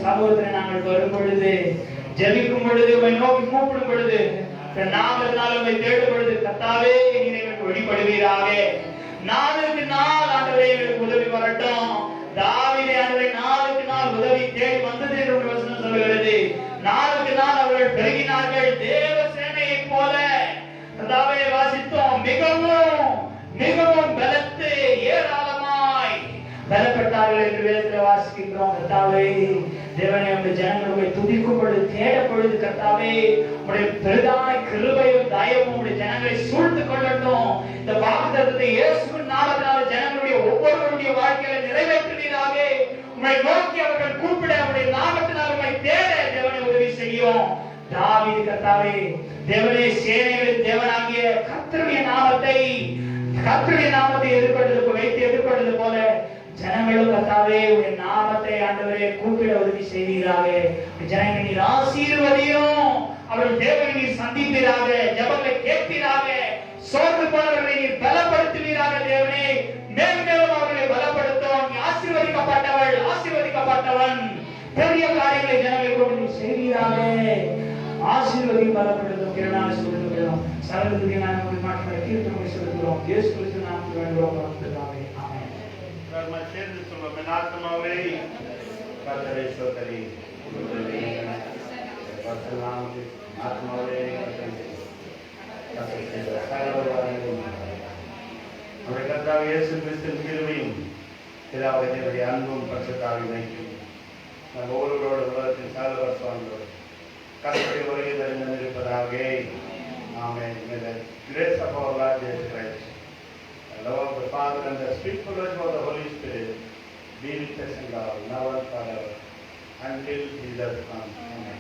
சகோதரன் நாங்கள் வரும் பொழுது, ஜெபிக்கும் பொழுது, உம்மை நோக்கி கூப்பிடும் பொழுது, நாமத்தினால் உம்மை தேடும் பொழுது, கர்த்தாவே நீர் எங்களுக்கு வெளிப்படுவீராக. நாளுக்கு நாள் ஆண்டவரே எங்களுக்கு உதவி வரட்டும். தாவீது ஆண்டவரே நாளுக்கு நாள் உதவி தேடி வந்தது என்று ஒரு வசனம் சொல்கிறது. நாளுக்கு நாள் அவர்கள் பெருகினார்கள், தேவ சேனையைப் போல. கர்த்தாவே வாசித்தோம், மிகவும் மிகவும் பலத்து ஏராளமாய் பலப்பட்டார்கள் என்று வேதத்தில் வாசிக்கிறோம். கர்த்தாவே தேவனே, உம்முடைய ஜனங்களை துதிக்கும் பொழுது, தேடும் பொழுது, கர்த்தாவே உம்முடைய பெரிதான கிருபையும் தயவும் உம்முடைய ஜனங்களை சூழ்ந்து கொள்ளட்டும். இந்த வாக்குத்தத்தத்தை இயேசுவின் நாமத்தினால ஜனங்களுடைய ஒவ்வொருவருடைய வாழ்க்கையில நிறைவேற்றுவீராக. உம்மை நோக்கி அவர்கள் கூப்பிட, உம்முடைய நாமத்தினால் உம்மை தேட தேவனே உதவி செய்யும். தாவீது கர்த்தாவே, தேவனே சேனைகளின் தேவனாகிய கர்த்தருடைய நாமத்தை எதிர்கொண்டது போல ஜனங்களும் கர்த்தாவே உடைய நாமத்தை ஆண்டவரே கூப்பிட உதவி செய்வீராக. ஜனங்களை நீர் ஆசீர்வதியும். அவர்கள் தேவனை நீர் சந்திப்பீராக, ஜெபங்களை கேட்பீராக. சோர்ந்து போனவர்களை நீர் பலப்படுத்துவீராக. தேவனே மேலும் மேலும் அவர்களை பலப்படுத்தும். நீ ஆசீர்வதிக்கப்பட்டவன். பெரிய காரியங்களை ஜனங்களை கொண்டு நீ செய்வீராக. ஆசீர்வதி பலப்படுத்தும். கிருபையான சொல்லுகிறோம். சகலத்துக்கு நான் உங்களுக்கு மாற்றங்களை கீர்த்தனை சொல்லுகிறோம். இயேசு கிறிஸ்து நாமத்தில் வேண்டுகிறோம். ஆமென். நம்ம சேர்ந்து சொல்லுவோம். என் ஆத்மாவே கர்த்தரை ஸ்தோத்திரி. ஆத்மாவே நம்முடைய கர்த்தராகிய இயேசு கிறிஸ்துவின் கிருபையும் பிதாவாகிய தேவனுடைய அன்பும் பரிசுத்த ஆவியும் நம்ம ஒவ்வொருவரோட உலகத்தின் சகல வருஷங்களோடு கர்த்தருடைய வருகை இருப்பதாக. ஆமென். May the grace of our Lord Jesus Christ, the love of the Father and the sweet fellowship of the Holy Spirit be with us and all, now and forever, until Jesus comes. Amen.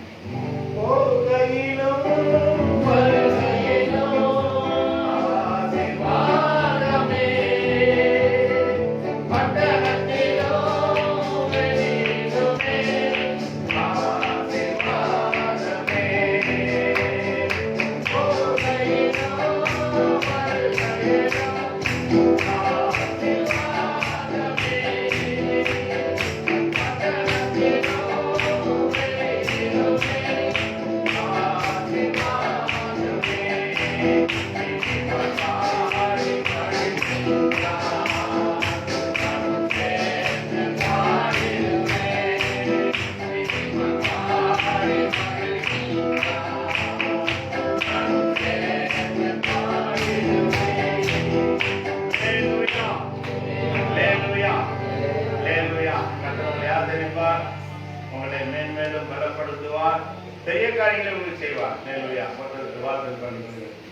உங்களை மேன்மேலும் பலப்படுத்துவார். பெரிய காரியங்களை உங்களுக்கு செய்வார். வாழ்த்து பண்ணுங்கள்.